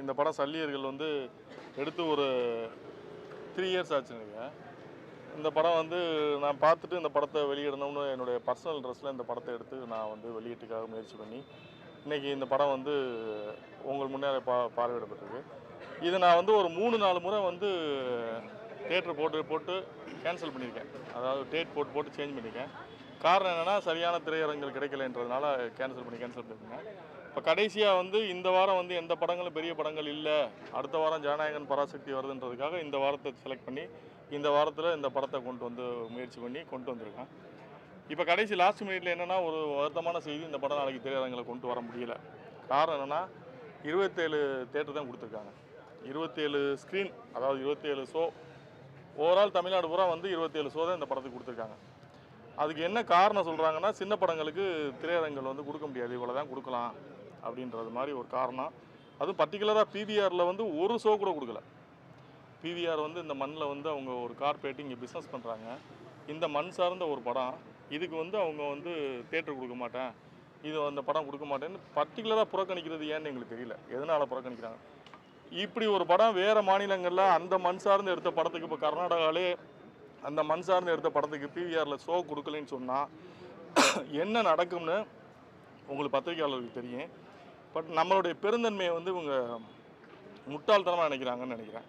இந்த படம் சல்லியர்கள் வந்து எடுத்து ஒரு 3 இயர்ஸ் ஆச்சுங்க. இந்த படம் வந்து நான் பார்த்துட்டு இந்த படத்தை வெளியிடணும்னு என்னுடைய பர்சனல் ட்ரெஸ்ஸில் இந்த படத்தை எடுத்து நான் வந்து வெளியீட்டுக்காக முயற்சி பண்ணி இன்றைக்கி இந்த படம் வந்து உங்கள் முன்னே பார்வையிடப்பட்டிருக்கு. இது நான் வந்து ஒரு 3-4 முறை வந்து தேட்டர் போட்டு கேன்சல் பண்ணியிருக்கேன். அதாவது டேட் போட்டு சேஞ்ச் பண்ணியிருக்கேன். காரணம் என்னென்னா சரியான திரையரங்குகள் கிடைக்கலன்றதுனால கேன்சல் பண்ணியிருக்கேன். இப்போ கடைசியாக வந்து இந்த வாரம் வந்து எந்த படங்களும் பெரிய படங்கள் இல்லை, அடுத்த வாரம் ஜனநாயகன் பராசக்தி வருதுன்றதுக்காக இந்த வாரத்தை செலக்ட் பண்ணி இந்த வாரத்தில் இந்த படத்தை முயற்சி பண்ணி கொண்டு வந்திருக்கேன். இப்போ கடைசி லாஸ்ட் மினிட்ல என்னென்னா ஒரு வருத்தமான செய்தி, இந்த படம் நாளைக்கு திரையரங்களை கொண்டு வர முடியல. காரணம் என்னென்னா 27 தேட்டர் தான் கொடுத்துருக்காங்க. 27 ஸ்க்ரீன், அதாவது 27 ஷோ. ஓவரால் தமிழ்நாடு பூரா வந்து 27 ஷோ தான் இந்த படத்துக்கு கொடுத்துருக்காங்க. அதுக்கு என்ன காரணம் சொல்கிறாங்கன்னா, சின்ன படங்களுக்கு திரையரங்குகள் வந்து கொடுக்க முடியாது, இவ்வளோ தான் கொடுக்கலாம் அப்படின்றது மாதிரி ஒரு காரணம். அதுவும் பர்டிகுலராக பிவிஆரில் வந்து ஒரு ஷோ கூட கொடுக்கல. பிவிஆர் வந்து இந்த மண்ணில் வந்து அவங்க ஒரு கார்பரேட் இங்கே பிஸ்னஸ் பண்ணுறாங்க. இந்த மண் சார்ந்த ஒரு படம், இதுக்கு வந்து அவங்க வந்து தேட்டர் கொடுக்க மாட்டேன், இது அந்த படம் கொடுக்க மாட்டேன்னு பர்டிகுலராக புறக்கணிக்கிறது ஏன்னு எங்களுக்கு தெரியல. எதனால் புறக்கணிக்கிறாங்க? இப்படி ஒரு படம் வேறு மாநிலங்களில் அந்த மண் சார்ந்து எடுத்த படத்துக்கு, இப்போ கர்நாடகாவிலே அந்த மண் சார்ந்து எடுத்த படத்துக்கு பிவிஆரில் ஷோ கொடுக்கலன்னு சொன்னால் என்ன நடக்கும்னு உங்களுக்கு பத்திரிகையாளருக்கு தெரியும். பட் நம்மளுடைய பெருந்தன்மையை வந்து இவங்க முட்டாள்தனமாக நினைக்கிறாங்கன்னு நினைக்கிறேன்.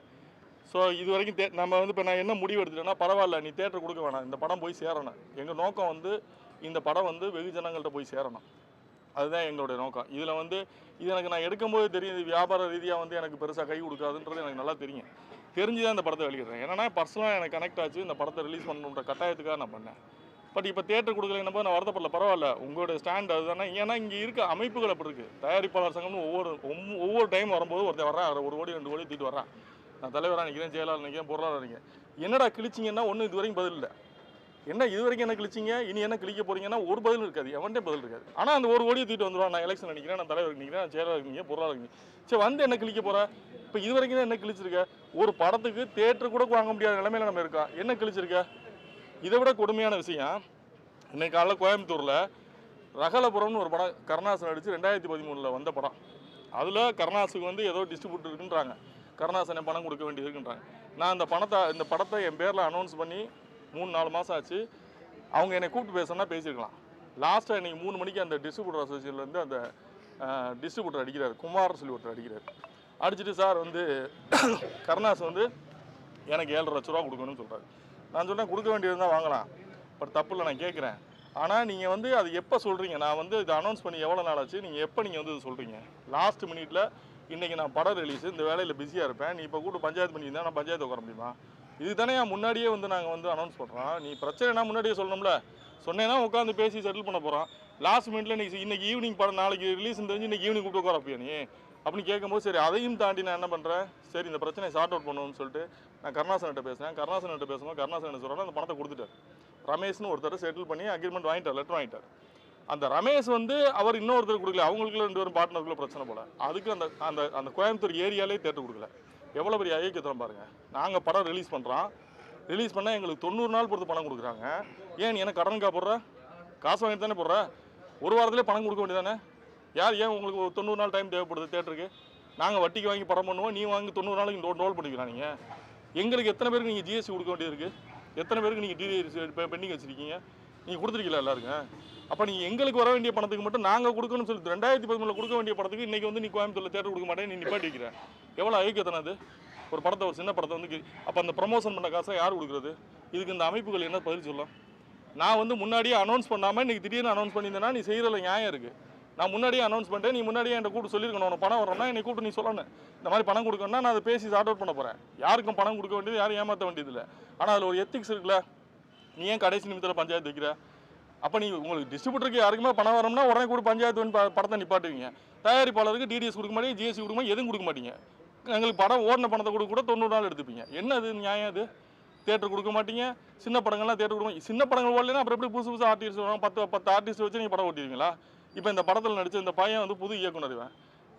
ஸோ இது வரைக்கும் நம்ம வந்து இப்போ நான் என்ன முடிவு எடுத்துட்டேன்னா, பரவாயில்ல நீ தேட்டர் கொடுக்க வேணாம், இந்த படம் போய் சேரணும். எங்கள் நோக்கம் வந்து இந்த படம் வந்து வெகுஜனங்கள்கிட்ட போய் சேரணும், அதுதான் எங்களுடைய நோக்கம். இதில் வந்து இது எனக்கு நான் எடுக்கும்போது தெரியும், இது வியாபார ரீதியாக வந்து எனக்கு பெருசாக கை கொடுக்காதுன்றது எனக்கு நல்லா தெரியும். தெரிஞ்சு தான் இந்த படத்தை வெளியிடுறேன். ஏன்னா பர்சனலாக எனக்கு கனெக்ட் ஆச்சு, இந்த படத்தை ரிலீஸ் பண்ணணுன்ற கட்டாயத்துக்காக நான் பண்ணேன். பட் இப்போ தேட்டர் கொடுக்கல என்னப்போ நான் வருத்தப்படல, பரவாயில்ல உங்களுடைய ஸ்டாண்ட் அதுதானே. ஏன்னா இங்கே இருக்க அமைப்புகள் அப்படி இருக்குது. தயாரிப்பாளர் சங்கம்னு ஒவ்வொரு டைம் வரும்போது ஒருத்தர் வர்றான், 1 கோடி 2 கோடி தூக்கிட்டு வர்றான். நான் தலைவராக நிற்கிறேன், செயலாளர் நிற்கிறேன், பொருளாளர் நிற்கிறேன். என்னடா கிழிச்சிங்கன்னா ஒன்றும் இது வரைக்கும் பதில் இல்லை. என்ன இது வரைக்கும் என்ன கிழிச்சிங்க, இனி என்ன கிழிக்க போகிறீங்கன்னா ஒரு பதில் இருக்காது, எவன்டே பதில் இருக்காது. ஆனால் அந்த 1 கோடியை தூக்கிட்டு வந்துடுவான். நான் எலெக்ஷன் நிற்கிறேன், நான் தலைவர் நிற்கிறேன், நான் செயலாளர் நிற்கிறேன், பொருளாளர் நிற்கிறேன். சரி வந்து என்ன கிழிக்க போகிறேன்? இப்போ இது வரைக்கும் தான் என்ன கிழிச்சிருக்க? ஒரு படத்துக்கு தேட்டர் கூட வாங்க முடியாத நிலைமையில நம்ம இருக்கோம். என்ன கிழிச்சிருக்க? இதை விட கொடுமையான விஷயம், இன்னைக்கு காலைல கோயம்புத்தூரில் ரகலபுரம்னு ஒரு படம் கருணாசன் நடித்து 2013 வந்த படம். அதில் கருணாசுக்கு வந்து ஏதோ டிஸ்ட்ரிபியூட்டர் இருக்குன்றாங்க, கருணாசனை பணம் கொடுக்க வேண்டியது இருக்குன்றாங்க. நான் இந்த படத்தை என் பேரில் அனௌன்ஸ் பண்ணி 3-4 மாதம் ஆச்சு. அவங்க என்னை கூப்பிட்டு பேசணும்னா பேசியிருக்கலாம். லாஸ்ட்டாக இன்றைக்கி 3 மணிக்கு அந்த டிஸ்ட்ரிபியூட்டர் அசோசியேஷன்லேருந்து அந்த டிஸ்ட்ரிபியூட்டர் அடிக்கிறார், குமார் சொல்லி ஒருத்தர் அடிக்கிறார். அடிச்சுட்டு சார் வந்து கருணாஸ் வந்து எனக்கு 7.5 லட்ச ரூபா கொடுக்கணும்னு சொல்கிறார். நான் சொன்னேன் கொடுக்க வேண்டியது தான் வாங்கலாம், பட் தப்பு இல்லை, நான் கேட்குறேன். ஆனால் நீங்கள் வந்து அது எப்போ சொல்கிறீங்க? நான் வந்து இதை அனௌன்ஸ் பண்ணி எவ்வளோ நாள் ஆச்சு, நீங்கள் எப்போ நீங்கள் வந்து இது சொல்கிறீங்க? லாஸ்ட் மினிட்ல இன்றைக்கி நான் படம் ரிலீஸு, இந்த வேலையில் பிஸியாக இருப்பேன், நீ இப்போ கூட பஞ்சாயத்து பண்ணியிருந்தா நான் பஞ்சாயத்து உட்கார முடியுமா? இது தானே முன்னாடியே வந்து நாங்கள் வந்து அனௌன்ஸ் பண்ணுறோம். நீ பிரச்சனைனா முன்னாடியே சொல்லணும்ல. சொன்னேன்னா உட்காந்து பேசி செட்டில் பண்ண போகிறோம். லாஸ்ட் மினிட்ல இன்றைக்கி ஈவினிங் படம் நாளைக்கு ரிலீஸ் தெரிஞ்சு இன்றைக்கி ஈவினிங் கூப்பிட்டு உட்காரப்பியா நீ அப்படின்னு கேட்கும்போது, சரி அதையும் தாண்டி நான் என்ன பண்ணுறேன், சரி இந்த பிரச்சனையை சார்ட் அவுட் பண்ணுவோம்னு சொல்லிட்டு நான் கருணாசன்கிட்ட பேசுகிறேன். கருணாசன்கிட்ட பேசும்போது கருணாசன் என்ன சொல்கிறாங்க, அந்த பணத்தை கொடுத்துட்டார். ரமேஷ்னு ஒருத்தர் செட்டில் பண்ணி அக்ரிமெண்ட் வாங்கிட்டார், லெட்டர் வாங்கிட்டார். அந்த ரமேஷ் வந்து அவர் இன்னொருத்தர் கொடுக்கல, அவங்களுக்குள்ள 2 பேரும் பார்ட்னருக்குள்ள பிரச்சனை போல. அதுக்கு அந்த அந்த அந்த கோயம்புத்தூர் ஏரியாலே தேட்டர் கொடுக்கல. எவ்வளோ பெரிய ஐக்கியத்தனம் பாருங்கள். நாங்கள் படம் ரிலீஸ் பண்ணுறோம், ரிலீஸ் பண்ணால் எங்களுக்கு 90 நாள் பொறுத்து பணம் கொடுக்குறாங்க. ஏன் நீ என்ன கடனுக்கா போடுற? காசு வாங்கிட்டு தானே போடுற? ஒரு வாரத்திலே பணம் கொடுக்க வேண்டியதானே? ஏன் உங்களுக்கு 90 நாள் டைம் தேவைப்படுது தேட்டருக்கு? நாங்கள் வட்டிக்கு வாங்கி படம் பண்ணுவோம், நீ வாங்கி 90 நாளைக்கு ரோல் பண்ணிக்கலாம். நீங்கள் எங்களுக்கு எத்தனை பேருக்கு நீங்கள் ஜிஎஸ்டி கொடுக்க வேண்டியது இருக்குது? எத்தனை பேருக்கு நீங்கள் டிடிஎஸ் பெண்டிங் வச்சுருக்கீங்க? நீங்கள் கொடுத்துருக்கீங்களா எல்லாருக்கும்? அப்போ நீங்கள் எங்களுக்கு வர வேண்டிய பணத்துக்கு மட்டும் நாங்கள் கொடுக்கணும்னு சொல்லி 2013 கொடுக்க வேண்டிய படத்துக்கு இன்றைக்கி வந்து நீ கோயம்புத்தூரில் தேட்டர் கொடுக்க மாட்டேன், நீ நிப்பாட்டி வைக்கிற. எவ்வளோ ஐக்கியத்தனை அது? ஒரு படத்தை, ஒரு சின்ன படத்தை வந்து அப்போ அந்த ப்ரமோஷன் பண்ண காசை யார் கொடுக்குறது? இதுக்கு இந்த அமைப்புகள் என்ன பதில் சொல்லலாம்? நான் வந்து முன்னாடியே அனௌன்ஸ் பண்ணாமல் இன்றைக்கி திடீர்னு அனௌன்ஸ் பண்ணியிருந்தேன்னா நீ செய்கிறதில்ல நியாயம் இருக்குது. நான் முன்னாடியே அனௌன்ஸ் பண்ணிட்டேன், நீ முன்னாடியே என்கிட்ட கூப்பிட்டு சொல்லியிருக்கணும், உனக்கு பணம் வரணும்னா என்னை கூப்பிட்டு நீ சொல்லணும், இந்த மாதிரி பணம் கொடுக்கணும்னா நான் அதை பேசி சார்ட் அவுட் பண்ண போகிறேன். யாருக்கும் பணம் கொடுக்க வேண்டியது, யாரும் ஏமாற்ற வேண்டியதில்லை. ஆனால் அதில் ஒரு எத்திக்ஸ் இருக்குல்ல. நீ ஏன் கடைசி நிமிஷத்தில் பஞ்சாயத்து வைக்கிற? அப்போ நீங்கள் உங்களுக்கு டிஸ்ட்ரிபியூட்டருக்கு யாருக்குமே பணம் வரணும்னா உடனே கூட பஞ்சாயத்து வந்து படத்தை நிப்பாட்டுவீங்க. தயாரிப்பாளருக்கு டிடிஎஸ் கொடுக்க மாட்டீங்க, ஜிஎஸ்டி கொடுக்க மாட்டீங்க, எதுவும் கொடுக்க மாட்டீங்க. எங்களுக்கு படம் ஓடின பணத்தை கூட 90 நாள் எடுத்துப்பீங்க. என்ன அது நியாயம்? அது தேட்டர் கொடுக்க மாட்டீங்க, சின்ன படங்கள்லாம் தேட்டர் கொடுக்க. சின்ன படங்கள் ஓடலைன்னா அப்புறம் எப்படி புதுசு ஆர்டிஸ்ட் வருவாங்க? 10 ஆர்டிஸ்ட் வச்சு நீங்கள் படம் ஓட்டிடுவீங்களா? இப்போ இந்த படத்தில் நடித்த இந்த பையன் வந்து புது இயக்குனர்.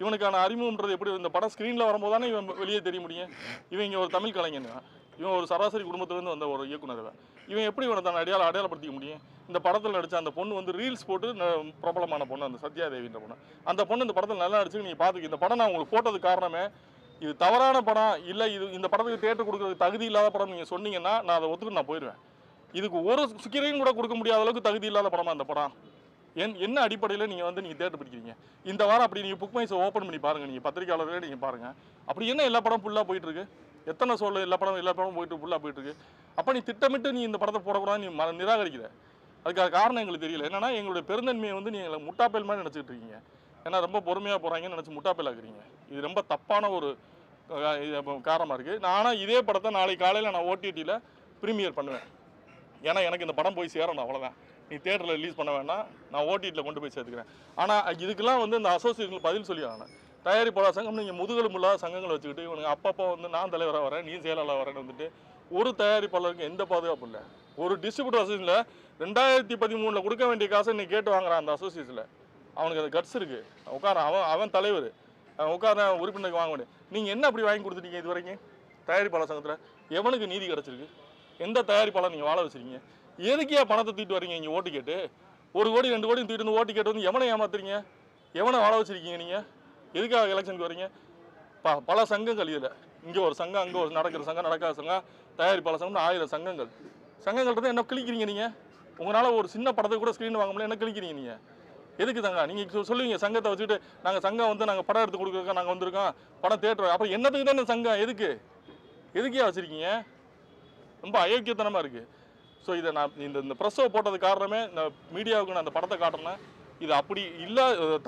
இவனுக்கான அறிமுகம்ன்றது எப்படி? இந்த படம் ஸ்க்ரீனில் வரும்போது தானே இவன் வெளியே தெரிய முடியும். இவன் இங்கே ஒரு தமிழ் கலைஞன், இவன் ஒரு சராசரி குடும்பத்திலேருந்து வந்த ஒரு இயக்குனர். இவன் எப்படி இவனை தன் அடையாளப்படுத்திக்க முடியும்? இந்த படத்தில் நடித்த அந்த பொண்ணு வந்து ரீல்ஸ் போட்டு பிரபலமான பொண்ணு, அந்த சத்யாதேவின்ற பொண்ணு. அந்த பொண்ணு இந்த படத்தில் நல்லா நடிச்சு நீங்கள் பார்த்துக்க. இந்த படம் நான் உங்களுக்கு போட்டது காரணமே இது தவறான படம் இல்லை, இது இந்த படத்துக்கு தேட்டர் கொடுக்குறதுக்கு தகுதி இல்லாத படம் நீங்கள் சொன்னீங்கன்னா நான் அதை ஒத்துக்கிட்டு நான் போயிடுவேன். இதுக்கு ஒரு ஸ்கிரீன் கூட கொடுக்க முடியாத அளவுக்கு தகுதி இல்லாத படமா அந்த படம்? என்ன அடிப்படையில் நீங்கள் தேட்டர் பிடிக்கிறீங்க? இந்த வாரம் அப்படி நீங்கள் புக் மைஸை ஓப்பன் பண்ணி பாருங்கள், நீங்கள் பத்திரிகையாளர்களே நீங்கள் பாருங்கள். அப்படி என்ன எல்லா படம் ஃபுல்லாக போயிட்டுருக்கு? எத்தனை சொல்ல எல்லா படம் போயிட்டு ஃபுல்லாக போயிட்டுருக்கு. அப்போ நீ திட்டமிட்டு நீ இந்த படத்தை போடக்கூடாது நீ நிராகரிக்கிற. அதுக்கான காரணம் எங்களுக்கு தெரியல. என்னன்னா எங்களுடைய பெருந்தன்மையை நீங்கள் முட்டாப்பேல் மாதிரி நினச்சிக்கிட்டு இருக்கீங்க. ஏன்னா ரொம்ப பொறுமையாக போகிறாங்கன்னு நினச்சி முட்டாப்பேல் ஆக்குறீங்க. இது ரொம்ப தப்பான ஒரு காரணமாக இருக்குது. ஆனால் இதே படத்தை நாளைக்கு காலையில் நான் ஓடிடியில் ப்ரீமியர் பண்ணுவேன். ஏன்னா எனக்கு இந்த படம் போய் சேரணும், அவ்வளோதான். நீ தேட்டரில் ரிலீஸ் பண்ண வேணாம், நான் ஓடிடியில் கொண்டு போய் சேர்த்துக்கிறேன். ஆனால் இதுக்கெல்லாம் இந்த அசோசியேஷன் பதில் சொல்லி ஆகணும். தயாரிப்பாளர் சங்கம் நீங்கள் முதுகெலும் இல்லாத சங்கங்களை வச்சுக்கிட்டு இவனுங்க அப்பப்போ நான் தலைவராக வரேன், நீ செயலாளர் வரேன்னு வந்துட்டு ஒரு தயாரிப்பாளருக்கு எந்த பாதுகாப்பு இல்லை. ஒரு டிஸ்ட்ரிபியூட்டர் அசோசியேஷனில் 2013 கொடுக்க வேண்டிய காசை நீ கேட்டு வாங்குறான் அந்த அசோசியேஷனில். அவனுக்கு அது கட்ஸ் இருக்குது. உட்கார அவன் தலைவர், அவன் உட்கார உறுப்பினருக்கு வாங்க முடியும். நீங்கள் என்ன அப்படி வாங்கி கொடுத்துட்டீங்க இது வரைக்கும்? தயாரிப்பாளர் சங்கத்தில் எவனுக்கு நீதி கிடச்சிருக்கு? எந்த தயாரிப்பாளர் நீங்கள் வாழ வச்சுருக்கீங்க? எதுக்கே பணத்தை தூக்கிட்டு வரீங்க இங்கே ஓட்டு கேட்டு? 1 கோடி 2 கோடி தூக்கிட்டு ஓட்டு கேட்டு எவனை ஏமாத்துறீங்க? எவனை வாழ வச்சுருக்கீங்க நீங்கள்? எதுக்காக எலெக்ஷனுக்கு வரீங்க? பல சங்கங்கள் இதில், இங்கே ஒரு சங்கம், அங்கே ஒரு நடக்கிற சங்கம், நடக்காத சங்கம், தயாரிப்பாளர் சங்கம்னு 1000 சங்கங்கள்ட்ட என்ன கிழிக்கிறீங்க நீங்கள்? உங்களால் ஒரு சின்ன படத்துக்கு கூட ஸ்க்ரீன் வாங்க முடியல, என்ன கிழிக்கிறீங்க நீங்கள்? எதுக்கு தாங்க நீங்கள் சொல்லுவீங்க சங்கத்தை வச்சுட்டு நாங்கள் சங்கம் நாங்கள் படம் எடுத்து கொடுக்குறோம், நாங்கள் வந்திருக்கோம் படம் தேட்டர். அப்போ என்னத்துக்கு தானே சங்கம்? எதுக்கே வச்சுருக்கீங்க? ரொம்ப அயோக்கியத்தனமாக இருக்குது. ஸோ இதை நான் இந்த ப்ரெஸ்ஸை போட்டது காரணமே இந்த மீடியாவுக்கு நான் அந்த படத்தை காட்டினேன். இது அப்படி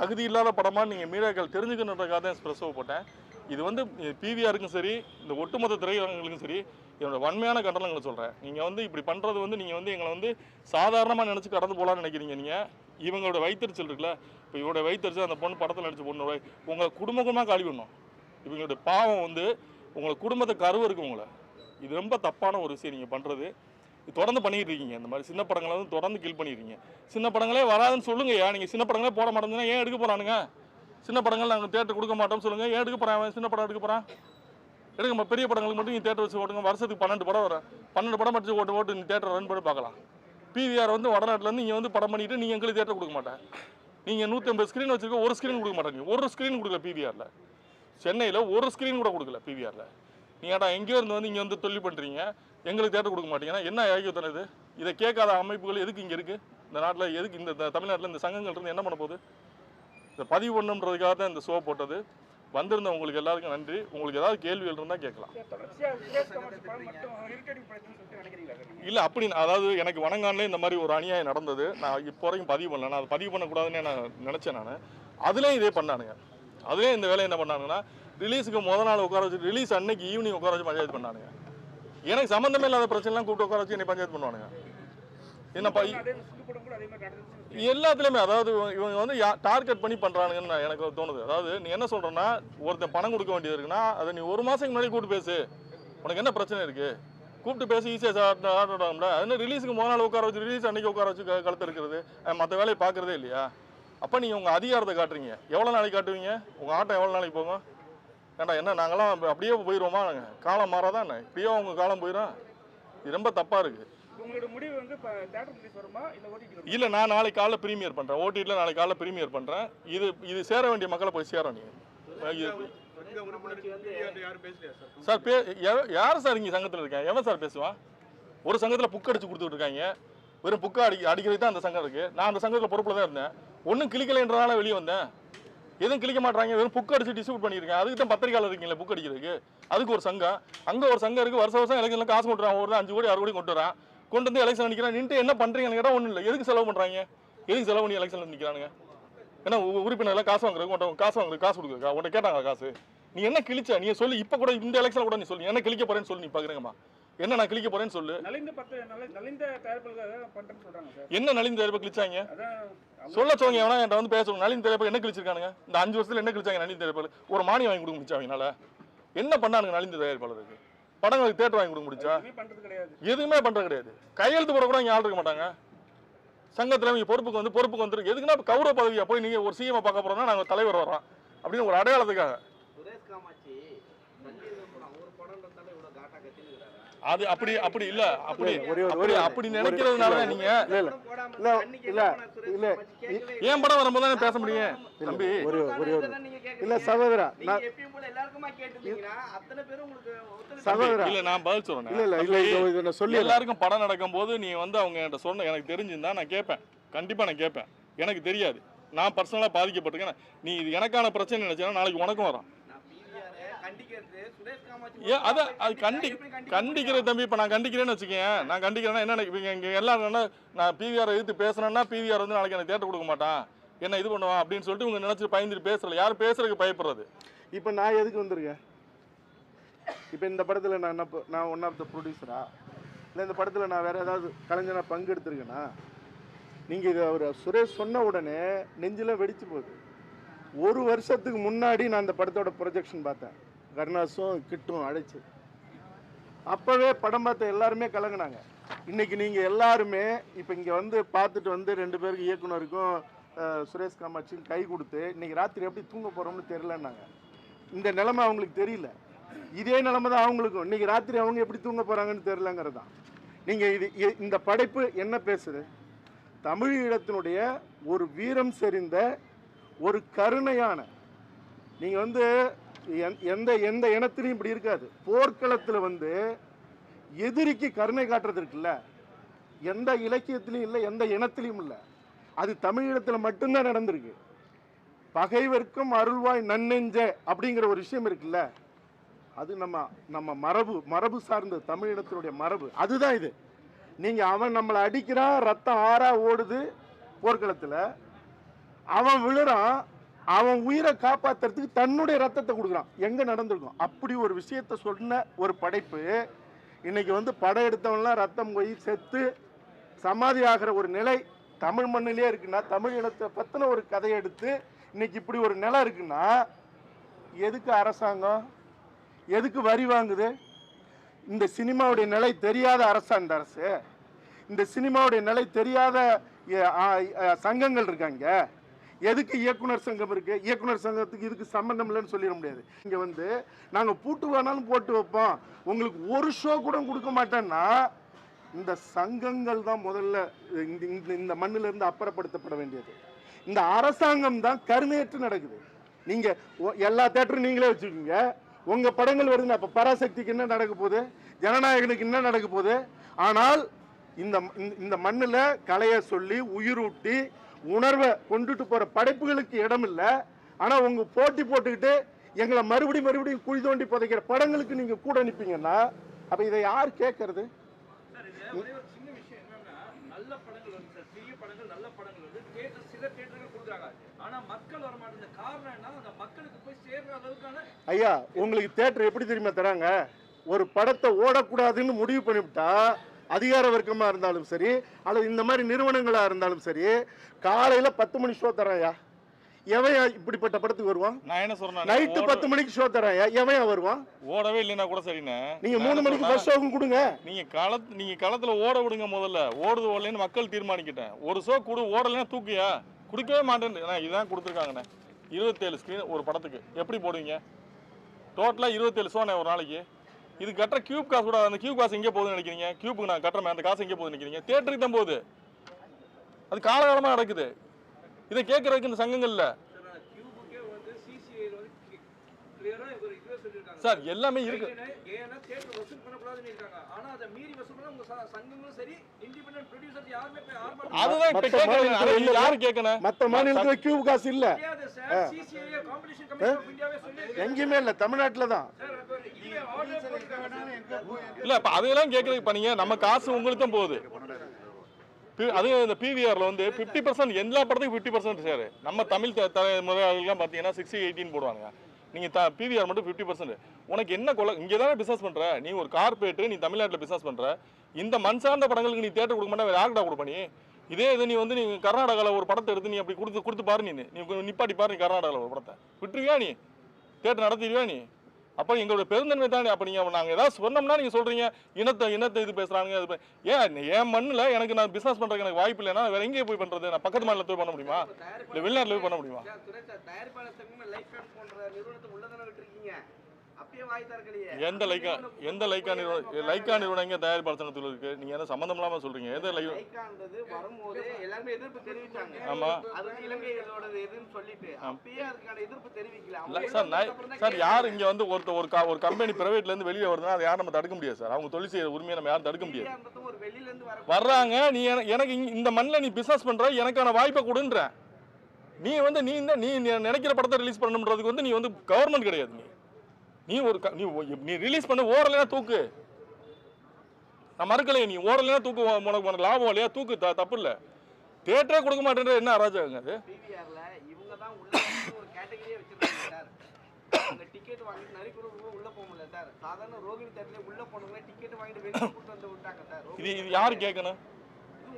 தகுதி இல்லாத படமாக நீங்கள் மீடியாக்கள் தெரிஞ்சுக்கணுன்றதுக்காக தான் ப்ரெஸ்ஸை போட்டேன். இது பிவிஆருக்கும் சரி, இந்த ஒட்டுமொத்த திரையரங்குகளுக்கும் சரி, என்னோட வன்மையான கண்டனங்களை சொல்கிறேன். நீங்கள் இப்படி பண்ணுறது நீங்கள் எங்களை சாதாரணமாக நினச்சி கடந்து போகலான்னு நினைக்கிறீங்க. நீங்கள் இவங்களோட வைத்தறிச்சல் இருக்குல்ல, இப்போ இவரோட வைத்தறிச்சல் அந்த பொண்ணு படத்தில் நடிச்ச பொண்ணு உங்கள் குடும்பமாக காலி பண்ணணும். இவங்களோட பாவம் உங்களை குடும்பத்தை கருவு இருக்கு உங்களை. இது ரொம்ப தப்பான ஒரு விஷயம் நீங்கள் பண்ணுறது. இது தொடர்ந்து பண்ணிக்கிட்டு இருக்கீங்க. இந்த மாதிரி சின்ன படங்களை தொடர்ந்து கில் பண்ணிடுறீங்க. சின்ன படங்களே வராதுன்னு சொல்லுங்கய்யா. நீங்கள் சின்ன படங்களே போட மாட்டேங்குதுன்னா ஏன் எடுக்க போகிறானுங்க? சின்ன படங்கள் நாங்கள் தேட்டர் கொடுக்க மாட்டோம்னு சொல்லுங்கள். ஏன் எடுக்க போகிறான்? சின்ன படம் எடுக்க போகிறான்? எடுக்க பெரிய படங்களுக்கு மட்டும் நீங்கள் தேட்டர் வச்சு ஓட்டுங்க. வருஷத்துக்கு 12 படம் வரும். 12 படம் படிச்சு ஓட்டு நீ தேட்டர் ரன் பண்ணி பார்க்கலாம். பிவிஆர் வடநாட்டிலேருந்து நீங்கள் படம் பண்ணிவிட்டு நீங்கள் எங்களுக்கு தேட்டர் கொடுக்க மாட்டேன். நீங்கள் 150 ஸ்க்ரீன் வச்சுருக்க, ஒரு ஸ்க்ரீன் கொடுக்க மாட்டேங்க. ஒரு ஸ்க்ரீன் கொடுக்கல பிவிஆரில். சென்னையில் ஒரு ஸ்க்ரீன் கூட கொடுக்கல பிவிஆரில். நீங்கள் எங்கேயோ இருந்து இங்கே தொல்லி பண்ணுறீங்க, எங்களுக்கு தேட்டர் கொடுக்க மாட்டீங்கன்னா என்ன ஏகியத்தனம் இது? இதை கேட்காத அமைப்புகள் எதுக்கு இங்கே இருக்குது? இந்த நாட்டில் எதுக்கு இந்த தமிழ்நாட்டில் இந்த சங்கங்கள் இருந்து என்ன பண்ண போகுது? இதை பதிவு பண்ணணுன்றதுக்காக தான் இந்த ஷோ போட்டது. வந்திருந்த உங்களுக்கு எல்லாருக்கும் நன்றி. உங்களுக்கு ஏதாவது கேள்விகள் இருந்தால் கேட்கலாம். இல்லை அப்படி அதாவது எனக்கு வணங்கானே இந்த மாதிரி ஒரு அநியாயம் நடந்தது. நான் இப்போ வரைக்கும் பதிவு பண்ணல. நான் அதை பதிவு பண்ணக்கூடாதுன்னு நான் நினச்சேன். நான் அதுலேயும் இதே பண்ணானுங்க. அதுலேயும் இந்த வேலை என்ன பண்ணானுங்கன்னா, ரிலீஸுக்கு முதல் நாள் உட்கார வச்சு, ரிலீஸ் அன்னைக்கு ஈவினிங் உட்கார வச்சு பஞ்சாயத்து பண்ணானுங்க. எனக்கு சம்மந்தமே இல்லாத பிரச்சனைலாம் கூப்பிட்டு உட்கார வச்சு என்னை பஞ்சாயத்து பண்ணுவானுங்க. என்னப்பா எல்லாத்துலேயுமே அதாவது இவங்க டார்கெட் பண்ணி பண்ணுறானுங்கன்னு எனக்கு தோணுது. அதாவது நீ என்ன சொல்கிறேன்னா, ஒருத்தன் பணம் கொடுக்க வேண்டியது இருக்குன்னா அதை நீ 1 மாதத்துக்கு முன்னாடி கூப்பிட்டு பேசு. உனக்கு என்ன பிரச்சனை இருக்குது? கூப்பிட்டு பேசி ஈஸியாக ஆடணும்ல. அது ரிலீஸுக்கு முதல் நாள் உட்கார வச்சு, ரிலீஸ் அன்றைக்கி உட்கார வச்சு கழுத்து இருக்கிறது, மற்ற வேலையை பார்க்குறதே இல்லையா? அப்போ நீங்கள் உங்கள் அதிகாரத்தை காட்டுறீங்க. எவ்வளோ நாளைக்கு காட்டுவீங்க? உங்கள் ஆட்டம் எவ்வளோ நாளைக்கு போகும்? ஏண்டா என்ன நாங்களாம் அப்படியே போயிடுவோமா? நாங்கள் காலம் மாறாதான் என்ன இப்படியோ உங்கள் காலம் போயிடும். இது ரொம்ப தப்பாக இருக்குது. இல்லை, நான் நாளைக்கு காலைல ப்ரீமியர் பண்ணுறேன். ஓடிடியில் நாளைக்கு காலைல ப்ரீமியர் பண்ணுறேன். இது சேர வேண்டிய மக்களை போய் சேர நீங்கள். சார் யார் சார் இங்கே சங்கத்தில் இருக்கேன்? எவன் சார் பேசுவான்? ஒரு சங்கத்தில் புக் அடிச்சு கொடுத்துட்டு இருக்காங்க. வெறும் புக்கை அடிக்கிறது தான் அந்த சங்கம் இருக்குது. நான் அந்த சங்கத்தில் பொறுப்பில் தான் இருந்தேன். ஒன்றும் கிளிக்கலைன்றதால வெளியே வந்தேன். எதுவும் கிளிக்க மாட்டாங்க. வெறும் புக் அடிச்சு டிஸ்ட்ரிபியூட் பண்ணியிருக்கேன். அதுக்கு தான் பத்திரிக்கையாளர் இருக்கீங்களா புக் அடிக்கிறதுக்கு? அதுக்கு ஒரு சங்கம், அங்கே ஒரு சங்கம் இருக்குது. வருஷம் எலெக்ஷனில் காசு கொண்டு வரான். ஒரு 5 கோடி 6 கோடி கொண்டு வரான். கொண்டு வந்து எலெக்ஷன் நிற்கிறான். நின்று என்ன பண்ணுறீங்கன்னு கேட்டால் ஒன்றும் இல்லை. எதுக்கு செலவு பண்ணுறாங்க? எதுக்கு செலவு பண்ணி எலெக்ஷனில் நிற்கிறானுங்க? ஏன்னா உறுப்பினர்லாம் காசு வாங்குறதுக்கு காசு கொடுக்குறா உன்ட்ட கேட்டாங்க காசு. நீ என்ன கிழிச்ச? நீ சொல்லி இப்போ கூட இந்த எலெக்ஷனில் கூட நீ சொல்லி என்ன கிழிக்க போறேன்னு சொல்லி நீ பார்க்குறேங்கம்மா. என்ன நான் கிழிக்க போறேன்னு சொல்லு. என்ன நலிந்த தயாரிப்பு கிழிச்சாங்க சொல்ல சொல்லுங்க. எவனா என்கிட்ட பேசணும். நலிந்த தயாரிப்பு என்ன கிழிச்சிருக்கானுங்க? இந்த 5 வருஷத்துல என்ன கிழிச்சாங்க? நலிந்த தயாரிப்பு ஒரு மானியம் வாங்கி கொடுக்க முடிச்சா? அவங்களால என்ன பண்ணானுங்க? நலிந்த தயாரிப்பாளருக்கு படங்களுக்கு தேட்டர் வாங்கி கொடுக்க முடிச்சா? எதுவுமே பண்றது கிடையாது. கையெழுத்து போட கூட இங்கே ஆள் இருக்க மாட்டாங்க. சங்கத்தில் இவங்க பொறுப்புக்கு வந்துருக்கு. எதுக்குன்னா கௌரவ பதவியா போய் நீங்கள் ஒரு சிஎம் பார்க்க போறோம்னா நாங்கள் தலைவர் வர்றோம் அப்படின்னு ஒரு அடையாளத்துக்காக. அது அப்படி அப்படி இல்ல அப்படி அப்படி நினைக்கிறதுனால நீங்க ஏன் படம் வரும்போது பேச முடியும் தம்பி. இல்ல சகோதரா, சகோதரா இல்ல நான் பதில் சொல்றேன். இல்ல சொல்லி எல்லாருக்கும் படம் நடக்கும் போது நீ வந்து அவங்க என்கிட்ட சொன்ன எனக்கு தெரிஞ்சிருந்தா நான் கேட்பேன், கண்டிப்பா நான் கேட்பேன். எனக்கு தெரியாது, நான் பர்சனலா பாதிக்கப்பட்டிருக்கேன். நீ இது எனக்கான பிரச்சனை நினைச்சா நாளைக்கு உனக்கும் வரும். கண்டிக்கிற தம்பி. இப்ப நான் கண்டிக்கிறேன்னு வச்சுக்கேன், நான் கண்டிக்கிறேன்னா என்ன இங்க எல்லாரும் நான் பிவிஆர் எதிர்த்து பேசுறேன்னா பிவிஆர் வந்து நாளைக்கு எனக்கு தேட்டர் கொடுக்க மாட்டான், என்ன இது பண்ணுவான் அப்படின்னு சொல்லிட்டு உங்க நினைச்சு பயந்துட்டு பேசல. யாரும் பேசுறதுக்கு பயப்படுறது. இப்ப நான் எதுக்கு வந்திருக்கேன்? இப்ப இந்த படத்துல நான் ஒன் ஆஃப் த ப்ரொடியூசரா, இல்லை இந்த படத்துல நான் வேற ஏதாவது கலைஞனா பங்கெடுத்திருக்கேனா? நீங்க இதை அவர் சுரேஷ் சொன்ன உடனே நெஞ்சில வெடிச்சு போகுது. ஒரு வருஷத்துக்கு முன்னாடி நான் அந்த படத்தோட ப்ரொஜெக்ஷன் பார்த்தேன், கருணாசும் கிட்டும் அழைச்சு. அப்பவே படம் பார்த்த எல்லாருமே கலங்கினாங்க. இன்னைக்கு நீங்க எல்லாருமே இப்ப இங்க வந்து பார்த்துட்டு வந்து 2 பேருக்கு இயக்குனருக்கும் சுரேஷ் காமாட்சியும் கை கொடுத்து இன்னைக்கு ராத்திரி எப்படி தூங்க போறோம்னு தெரியலன்னாங்க. இந்த நிலைமை அவங்களுக்கு தெரியல. இதே நிலைமை தான் அவங்களுக்கும். இன்னைக்கு ராத்திரி அவங்க எப்படி தூங்க போறாங்கன்னு தெரியலங்கிறது தான். நீங்க இந்த படைப்பு என்ன பேசுது? தமிழீழத்தினுடைய ஒரு வீரம் செறிந்த ஒரு கருணையான, நீங்க வந்து எந்த எந்த இனத்திலையும் இப்படி இருக்காது. போர்க்களத்தில் வந்து எதிரிக்கு கருணை காட்டுறது இருக்குல்ல, எந்த இலக்கியத்திலையும் இல்லை, எந்த இனத்திலையும் இல்லை. அது தமிழீழத்தில் மட்டும்தான் நடந்திருக்கு. பகைவர்க்கும் அருள்வாய் நன்னெஞ்ச அப்படிங்கிற ஒரு விஷயம் இருக்குல்ல, அது நம்ம மரபு சார்ந்த தமிழினத்தினுடைய மரபு. அதுதான் இது. நீங்க அவன் நம்மளை அடிக்கிறான், ரத்தம் ஆறா ஓடுது போர்க்களத்தில், அவன் விழுறான், அவன் உயிரை காப்பாத்துறதுக்கு தன்னுடைய ரத்தத்தை கொடுக்குறான். எங்க நடந்திருக்கும்? அப்படி ஒரு விஷயத்த சொன்ன ஒரு படைப்பு இன்னைக்கு வந்து படம் எடுத்தவன்லாம் ரத்தம் போய் செத்து சமாதி ஆகிற ஒரு நிலை தமிழ் மண்ணிலே இருக்குன்னா, தமிழ் இனத்தை பத்தின ஒரு கதையை எடுத்து இன்னைக்கு இப்படி ஒரு நிலை இருக்குன்னா, எதுக்கு அரசாங்கம், எதுக்கு வரி வாங்குது? இந்த சினிமாவுடைய நிலை தெரியாத அரசாங்க அரசு, இந்த சினிமாவுடைய நிலை தெரியாத சங்கங்கள் இருக்காங்க. எதுக்கு இயக்குனர் சங்கம் இருக்கு? இயக்குனர் சங்கத்துக்கு இதுக்கு சம்பந்தம் இல்லைன்னு சொல்லிட முடியாது. இங்க வந்து நாங்க பூட்டு வேணாலும் போட்டு வைப்போம், உங்களுக்கு ஒரு ஷோ கூட கொடுக்க மாட்டேன்னா, இந்த சங்கங்கள் தான் முதல்ல இந்த மண்ணில இருந்து அப்புறப்படுத்தப்பட வேண்டியது. இந்த அரசாங்கம் தான் கருணையற்று நடக்குது. நீங்க எல்லா தேட்டரும் நீங்களே வச்சுக்கோங்க, உங்க படங்கள் வருதுன்னா அப்ப பராசக்திக்கு என்ன நடக்க போகுது, ஜனநாயகனுக்கு என்ன நடக்க போகுது? ஆனால் இந்த மண்ணில் கலையை சொல்லி உயிரூட்டி உணர்வை கொண்டுட்டு போற படைப்புகளுக்கு இடம் இல்லை. ஆனா உங்க போட்டி போட்டுக்கிட்டு எங்களை மறுபடியும் குழி தோண்டி புதைக்கிற படங்களுக்கு நீங்க கூட நிற்பீங்கன்னா, அப்ப இதை யார் கேட்கறது? ஐயா, உங்களுக்கு தியேட்டர் எப்படி தெரியுமா தராங்க? ஒரு படத்தை ஓடக்கூடாதுன்னு முடிவு பண்ணிவிட்டா, அதிகார வர்க்கமா இருந்தாலும் சரி அல்லது இந்த மாதிரி நிறுவனங்களா இருந்தாலும் சரி, காலையில 10 மணி ஷோ தராயா, எவன் இப்படிப்பட்ட படத்துக்கு வருவான்? நான் என்ன சொல்றேன், நைட்டு 10 மணிக்கு ஷோ தராயா, எவன் வருவான்? ஓடவே இல்லைன்னா கூட சரிண்ணே, நீங்க 3 மணிக்கு ஃபர்ஸ்ட் ஷோவும் கொடுங்க. நீங்க களத்துல ஓட விடுங்க. முதல்ல ஓடுது ஓடலன்னு மக்கள் தீர்மானிக்கிட்டேன். ஒரு ஷோ கொடு, ஓடலைன்னா தூக்கியா? கொடுக்கவே மாட்டேன். இதான் கொடுத்துருக்காங்கண்ணே, 27 ஸ்கிரீன் ஒரு படத்துக்கு. எப்படி போடுவீங்க? டோட்டலா 27 ஷோண்ணே ஒரு நாளைக்கு. இது கட்டுற கியூப் காசு கூட, அந்த கியூப் காசு எங்கே போகுதுன்னு நினைக்கிறீங்க? கியூப்புக்கு நான் கட்டுறேன், அந்த காசு எங்கே போகுதுன்னு நினைக்கிறீங்க? தியேட்டருக்கு தான் போகுது. அது காலகாலமாக நடக்குது. இதை கேட்கறதுக்கு இந்த சங்கங்கள்ல சார் எல்லாமே இருக்கு. அதுதான் இப்ப கேட்கணும், யாரு கேட்கணும்? மற்ற மாநிலத்துல கியூப் காசு இல்ல, எங்கேயுமே இல்ல, தமிழ்நாட்டுல தான் இல்ல. இப்ப அதையெல்லாம் கேட்கறதுக்கு பண்ணீங்க, நம்ம காசு உங்களுக்கு தான் போகுது. அது இந்த பிவிஆர்ல வந்து 50% எல்லா படத்துக்கும் 50% சார். நம்ம தமிழ் தலைமுறைகள்லாம் பார்த்தீங்கன்னா 60-18 போடுவாங்க. நீங்க பிவிஆர் மட்டும் 50%. உனக்கு என்ன கொலை? இங்கே தானே பிசினஸ் பண்ற நீ, ஒரு கார்பரேட், நீ தமிழ்நாட்டில் பிசினஸ் பண்ற. இந்த மண் சார்ந்த படங்களுக்கு நீ தேட்டர் கொடுக்க மாட்டா, யாருக்கிட்ட கொடுப்ப நீ? இதே இது நீ வந்து நீ கர்நாடகாவில் ஒரு படத்தை எடுத்து நீ அப்படி கொடுத்து பாரு, நீ நிப்பாட்டி பாரு, நீ கர்நாடகாவில் ஒரு படத்தை விட்டுருவியா? நீ தேட்டர் நடத்திடுவியா நீ? அப்போ எங்களோட பெருந்தன்மை தானே. அப்போ நீங்கள் நாங்கள் ஏதாவது சொன்னோம்னா நீங்கள் சொல்கிறீங்க இனத்தை இது பேசுகிறாங்க. அது ஏன் என் மண்ணில் எனக்கு நான் பிஸ்னஸ் பண்ணுறதுக்கு எனக்கு வாய்ப்பு இல்லைன்னா வேறு எங்கேயே போய் பண்ணுறது? நான் பக்கத்து மாநிலத்தில் போய் பண்ண முடியுமா, இல்லை வெளிநாட்டில் போய் பண்ண முடியுமா? எந்த லைக்கா நிறுவனம் எங்க தயாரிப்பாளர் சங்கத்தில் இருக்கு? நீங்க என்ன சம்பந்தம் இல்லாம சொல்றீங்க? எந்த லைக்கான்றது வரும்போது எல்லாரும் எதிர்ப்பு தெரிவிச்சாங்க. ஆமா, அது இலங்கையோட எதுன்னு சொல்லிட்டு அப்பயே அதுக்கான எதிர்ப்பு தெரிவிக்கல. சார் யார் இங்க வந்து ஒரு கம்பெனி பிரைவேட்ல இருந்து வெளியே வருதுன்னா அதை யாரும் நம்ம தடுக்க முடியாது சார். அவங்க தொழில் செய்யற உரிமையை நம்ம யாரும் தடுக்க முடியாது. ஒரு வெளியில இருந்து வர்றாங்க, நீ எனக்கு இந்த மண்ணில் நீ பிசினஸ் பண்ற, எனக்கான வாய்ப்பை கொடுன்ற. நீ வந்து நீ நினைக்கிற படத்தை ரிலீஸ் பண்ணணுன்றதுக்கு வந்து நீ வந்து கவர்மெண்ட் கிடையாது. நீ ரிலீஸ் பண்ண, ஓடலைன்னா தூக்கு. நான் மறுக்கலையே, நீ ஓடலைன்னா தூக்கு, உனக்கு லாபம் இல்லையா தூக்கு, தப்பு இல்லை. தியேட்டரே கொடுக்க மாட்டேன்ற என்ன அராஜகங்க அது? பிவிஆர்ல இவங்க தான் உள்ள ஒரு கேட்டகரியே வச்சிருக்காங்க சார். அந்த டிக்கெட் வாங்கிட்டு நிறைய பேர் உள்ள போக முடியல சார். சாதாரண ரோகிணி தேட்டர்ல உள்ள போனவங்க டிக்கெட் வாங்கிட்டு வெளியே கூட்டு வந்து விட்டாங்க சார். இது யாரு கேட்கணும்?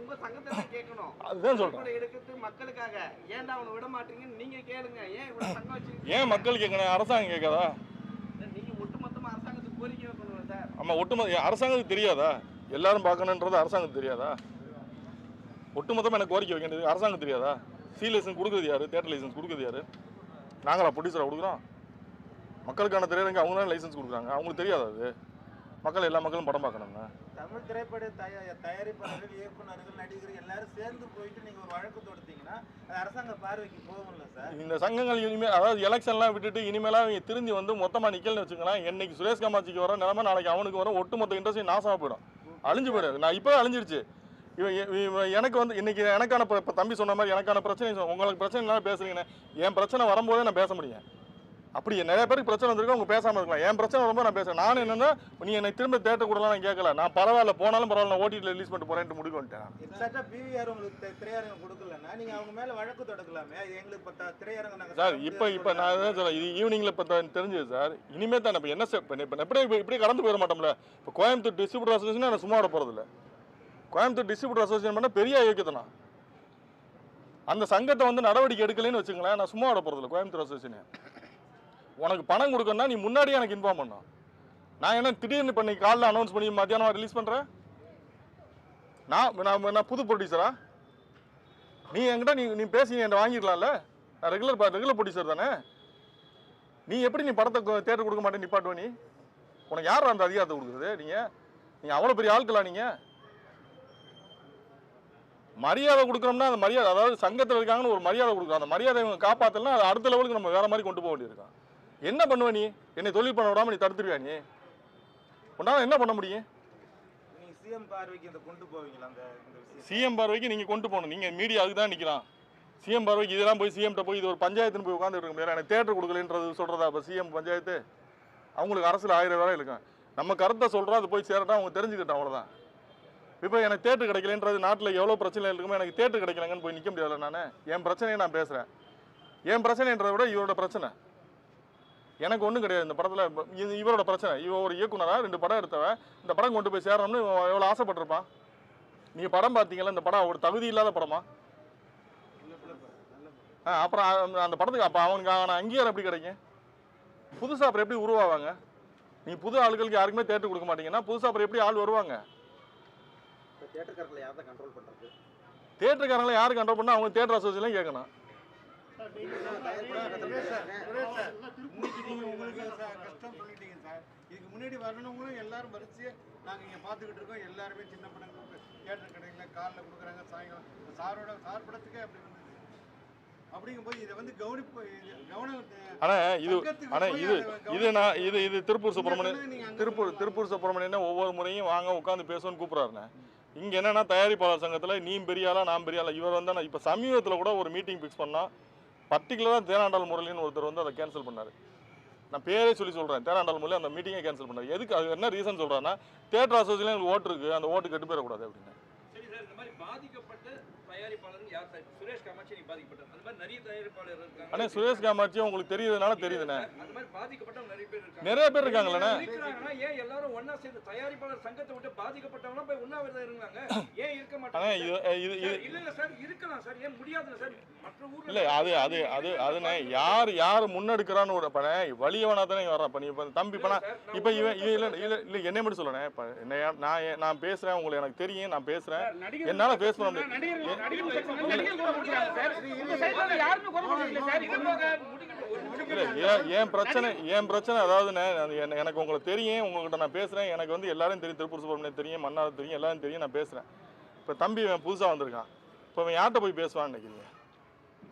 உங்க சங்கத்தை கேட்கணும். அதுதான் சொல்றேன். எடுக்கிறது மக்களுக்காக. ஏன்டா அவனை விட மாட்டீங்கன்னு நீங்க கேளுங்க. ஏன் இவ்வளவு சங்கம் வச்சிருக்கீங்க? ஏன் மக்கள் கேட்கணும், அரசாங்கம் கேட்காதா? நீங்க ஒட்டுமொத்தமா அரசாங்கத்துக்கு கோரிக்கை வைக்கணும் சார். ஆமா, அரசாங்கத்துக்கு தெரியாதா? எல்லாரும் பார்க்கணுன்றது அரசாங்கத்துக்கு தெரியாதா? ஒட்டுமொத்தமாக எனக்கு கோரிக்கை வைக்கிறது அரசாங்கம் தெரியாதா? சி லைசன்ஸ் கொடுக்குறது யாரு? தேட்டர் லைசன்ஸ் கொடுக்குறது யாரு? நாங்களா ப்ரொடியூசராக கொடுக்குறோம்? மக்களுக்கான திரையரங்க அவங்க தான் லைசன்ஸ் கொடுக்குறாங்க. அவங்களுக்கு தெரியாதா? அது மக்கள், எல்லா மக்களும் படம் பார்க்கணுங்க. தமிழ் திரைப்பட தயாரிப்பாளர்கள், இயக்குநர்கள், நடிகர்கள் எல்லாரும் சேர்ந்து போயிட்டு நீங்க ஒரு வழக்கு தொடுத்தீங்கன்னா அது அரசாங்க பார்வைக்கு போகும்ல சார்? இந்த சங்கங்கள் இனிமேல், அதாவது எலெக்ஷன்லாம் விட்டுட்டு இனிமேலாம் அவங்க திருந்தி வந்து மொத்தமாக நிக்கலன்னு வச்சுக்கலாம். என்னைக்கு சுரேஷ் காமாட்சிக்கு வர நிலைமை நாளைக்கு அவனுக்கு வர, ஒட்டுமொத்த இண்டஸ்ட்ரி நாசமாக போயிடும், அழிஞ்சு போயிடும். நான் இப்போ அழிஞ்சிருச்சு. எனக்கு வந்து இன்னைக்கு எனக்கான இப்போ தம்பி சொன்ன மாதிரி எனக்கான பிரச்சனை, உங்களுக்கு பிரச்சனை பேசுறீங்கன்னு, என் பிரச்சனை வரும்போதே நான் பேச முடியும். அப்படி நிறைய பேருக்கு பிரச்சனை வந்திருக்கு, அவங்க பேசாமல் இருக்கலாம். என் பிரச்சனை வரும்போது நான் பேசுறேன். நான் என்னன்னா, நீ என்னை திரும்ப தேட்டர் கூடலாம் நான் கேட்கல. நான் பரவாயில்ல, போனாலும் பரவாயில்ல, நான் ஓடிடியில் ரிலீஸ் பண்ணிட்டு போறேன்ட்டு முடிவு வந்துட்டேன். எக்ஸாக்டா பிவிஆர் உங்களுக்கு திரையரங்கம் கொடுக்கலன்னா நீங்க அவங்க மேல வழக்கு தொடக்கலாமே. இது எங்களுக்கு திரையரங்கம் சார். இப்போ நான் தான் சொல்ல, இது ஈவினிங்ல இப்போ தெரிஞ்சது சார். இனிமே தான் இப்போ என்ன சார் இப்படி கடந்து போயிட மாட்டோம்ல. இப்போ கோயம்புத்தூர் டிஸ்ட்ரிபியூட்டர் அசோசியேஷன் நான் சும்மா விட போறதில்ல. கோயம்புத்தூர் டிஸ்ட்ரிபியூட்டர் அசோசியேஷன் பண்ண பெரிய இயக்கத்தனா, அந்த சங்கத்தை வந்து நடவடிக்கை எடுக்கலன்னு வச்சுங்களேன், நான் சும்மா விட போறதில்ல. கோயம்புத்தூர் அசோசியேஷன் உனக்கு பணம் கொடுக்கணும்னா நீ முன்னாடியே எனக்கு இன்ஃபார்ம் பண்ணணும். நான் என்ன திடீர்னு பண்ணி காலைல அனௌன்ஸ் பண்ணி மத்தியானம் ரிலீஸ் பண்ணுறேன்? நான் புது ப்ரொடியூசரா? நீ என்கிட்ட நீ பேசி என்கிட்ட வாங்கிடலாம்ல. நான் ரெகுலர் ப்ரொடியூசர் தானே. நீ எப்படி நீ படத்தை தேட்டர் கொடுக்க மாட்டேன் நிப்பாட்டுவ? நீ உனக்கு யார் அந்த அதிகாரத்தை கொடுக்குறது? நீங்கள் அவ்வளோ பெரிய ஆட்களா? நீங்கள் மரியாதை கொடுக்குறோம்னா அந்த மரியாதை, அதாவது சங்கத்தில் இருக்காங்கன்னு ஒரு மரியாதை கொடுக்குறோம். அந்த மரியாதை இவங்க காப்பாற்றலாம், அது அடுத்த லெவலுக்கு நம்ம வேற மாதிரி கொண்டு போக வேண்டியிருக்கான். என்ன பண்ணுவ நீ? என்னை தொழில் பண்ண விடாம நீ தடுத்துருவியா? நீ உன்னால என்ன பண்ண முடியும்? நீங்க சிஎம் பார்வைக்கு இதை கொண்டு போவீங்களா? அந்த சிஎம் பார்வைக்கு நீங்க கொண்டு போகணும். நீங்க மீடியா அதுக்கு தான் நிற்கலாம். சிஎம் பார்வைக்கு இதெல்லாம் போய் சிஎம்கிட்ட போய் இது ஒரு பஞ்சாயத்துன்னு போய் உட்காந்துட்டு இருக்க முடியாது. எனக்கு தேட்டர் கொடுக்கலன்றது சொல்றதா இப்போ சிஎம் பஞ்சாயத்து? அவங்களுக்கு அரசில் 1000 வேலை இருக்கும். நம்ம கருத்தை சொல்கிறோம், அது போய் சேரட்டா அவங்க தெரிஞ்சுக்கிட்டோம், அவ்வளோதான். இப்போ எனக்கு தேட்டர் கிடைக்கலன்றது நாட்டில் எவ்வளோ பிரச்சனை இருக்குமோ, எனக்கு தேட்டர் கிடைக்கலங்கன்னு போய் நிற்க முடியாதுல்ல. நான் என் பிரச்சனையை நான் பேசுகிறேன். என் பிரச்சனைன்றதை விட இவரோட பிரச்சனை. எனக்கு ஒன்றும் கிடையாது இந்த படத்தில். இவரோட பிரச்சனை. இவன் ஒரு இயக்குனராக 2 படம் எடுத்தவன், இந்த படம் கொண்டு போய் சேரணும்னு எவ்வளோ ஆசைப்பட்டிருப்பான். நீங்கள் படம் பார்த்தீங்களா? இந்த படம் ஒரு தகுதி இல்லாத படமா? அப்புறம் அந்த படத்துக்கு அப்போ அவனுக்கு அங்கீகாரம் எப்படி கிடைக்கும்? புதுசாக அப்புறம் எப்படி உருவாவாங்க? நீ புது ஆளுகளுக்கு யாருக்குமே தேட்டர் கொடுக்க மாட்டீங்கன்னா புதுசாக அப்புறம் எப்படி ஆள் வருவாங்க? தியேட்டர்காரங்களை யாரை கண்ட்ரோல் பண்ணுறது? தியேட்டர்காரங்களை யார் கண்ட்ரோல் பண்ணால் அவங்க தியேட்டர் அசோசியேஷன் கேட்கணும். உங்களுக்கு கஷ்டம் சொல்லிட்டீங்க சார். இதுக்கு முன்னாடி வரணுங்களும் எல்லாரும் வரிசையாக நாங்கள் இங்கே பார்த்துக்கிட்டு இருக்கோம். எல்லாருமே சின்ன படங்களுக்கு தியேட்டர் கடையில் காலில் கொடுக்குறாங்க, சாயங்காலம் சார் படத்துக்கே அப்படி வந்துச்சு. அப்படிங்கும்போது இதை வந்து இது திருப்பூர் சுப்பிரமணியன் ஒவ்வொரு முறையும் வாங்க உட்காந்து பேசணும்னு கூப்பிட்றாருண்ணே. இங்கே என்னன்னா தயாரிப்பாளர் சங்கத்தில் நீ பெரியாளா நான் பெரியாளா, இவர் வந்து இப்போ சமீபத்தில் கூட ஒரு மீட்டிங் ஃபிக்ஸ் பண்ணால் பர்டிகுலராக தேனாண்டாள் முரளின்னு ஒருத்தர் வந்து அதை கேன்சல் பண்ணார். நான் பேரே சொல்கிறேன், தேனாண்டாள் முரளி அந்த மீட்டிங்கை கேன்சல் பண்ணார். எதுக்கு? அது என்ன ரீசன் சொல்கிறாருன்னா, தேட்டர் அசோசியேஷன் எனக்கு ஓட்டு இருக்குது, அந்த ஓட்டு கெட்டு போயிடக்கூடாது அப்படின்னு. சரி சார், இந்த மாதிரி பாதிக்கப்பட்ட தயாரிப்பாளர் யார் சார்? சுரேஷ் காமாட்சி நீ பாதிக்கப்பட்டார். அந்த மாதிரி நிறைய தயாரிப்பாளர் இருக்காங்க. ஆனால் சுரேஷ் காமாட்சி உங்களுக்கு தெரியுதுனால தெரியுதுண்ணே. அந்த மாதிரி பாதிக்கப்பட்டவங்க நிறைய பேர் இருக்காங்க. நிறைய பேர் இருக்காங்களே. ஏன் எல்லாரும் ஒன்னா சேர்ந்து தயாரிப்பாளர் சங்கத்தை விட்டு பாதிக்கப்பட்டவங்க போய் உண்ணாவிரதம் இருந்தாங்க? ஏன் இருக்க மாட்டாங்க? இல்ல சார், இருக்கலாம் சார். ஏன் முடியாதுல்ல சார்? மற்ற ஊர்ல இல்ல அதுண்ணே யார் முன்னெடுக்கிறான்னு ஒரு வலியவனா தானே வர்றான். இப்போ நீ தம்பி இப்போ இப்போ இவன் இல்லை என்னை மட்டும் சொல்லணே. இப்போ நான் பேசுறேன், உங்களுக்கு எனக்கு தெரியும், நான் பேசுறேன், என்னால பேச முடியும். என் பிரச்சனை அதாவதுண்ணே, எனக்கு உங்களை தெரியும், உங்ககிட்ட நான் பேசுகிறேன், எனக்கு வந்து எல்லாரும் தெரியும், திருப்பூர் சுப்பிரமணியம் தெரியும், மன்னார் தெரியும், எல்லாரும் தெரியும், நான் பேசுகிறேன். இப்போ தம்பி இவன் புதுசாக வந்திருக்கான், இப்போ இவன் யார்கிட்ட போய் பேசுவான்னு நினைக்கிறீங்க?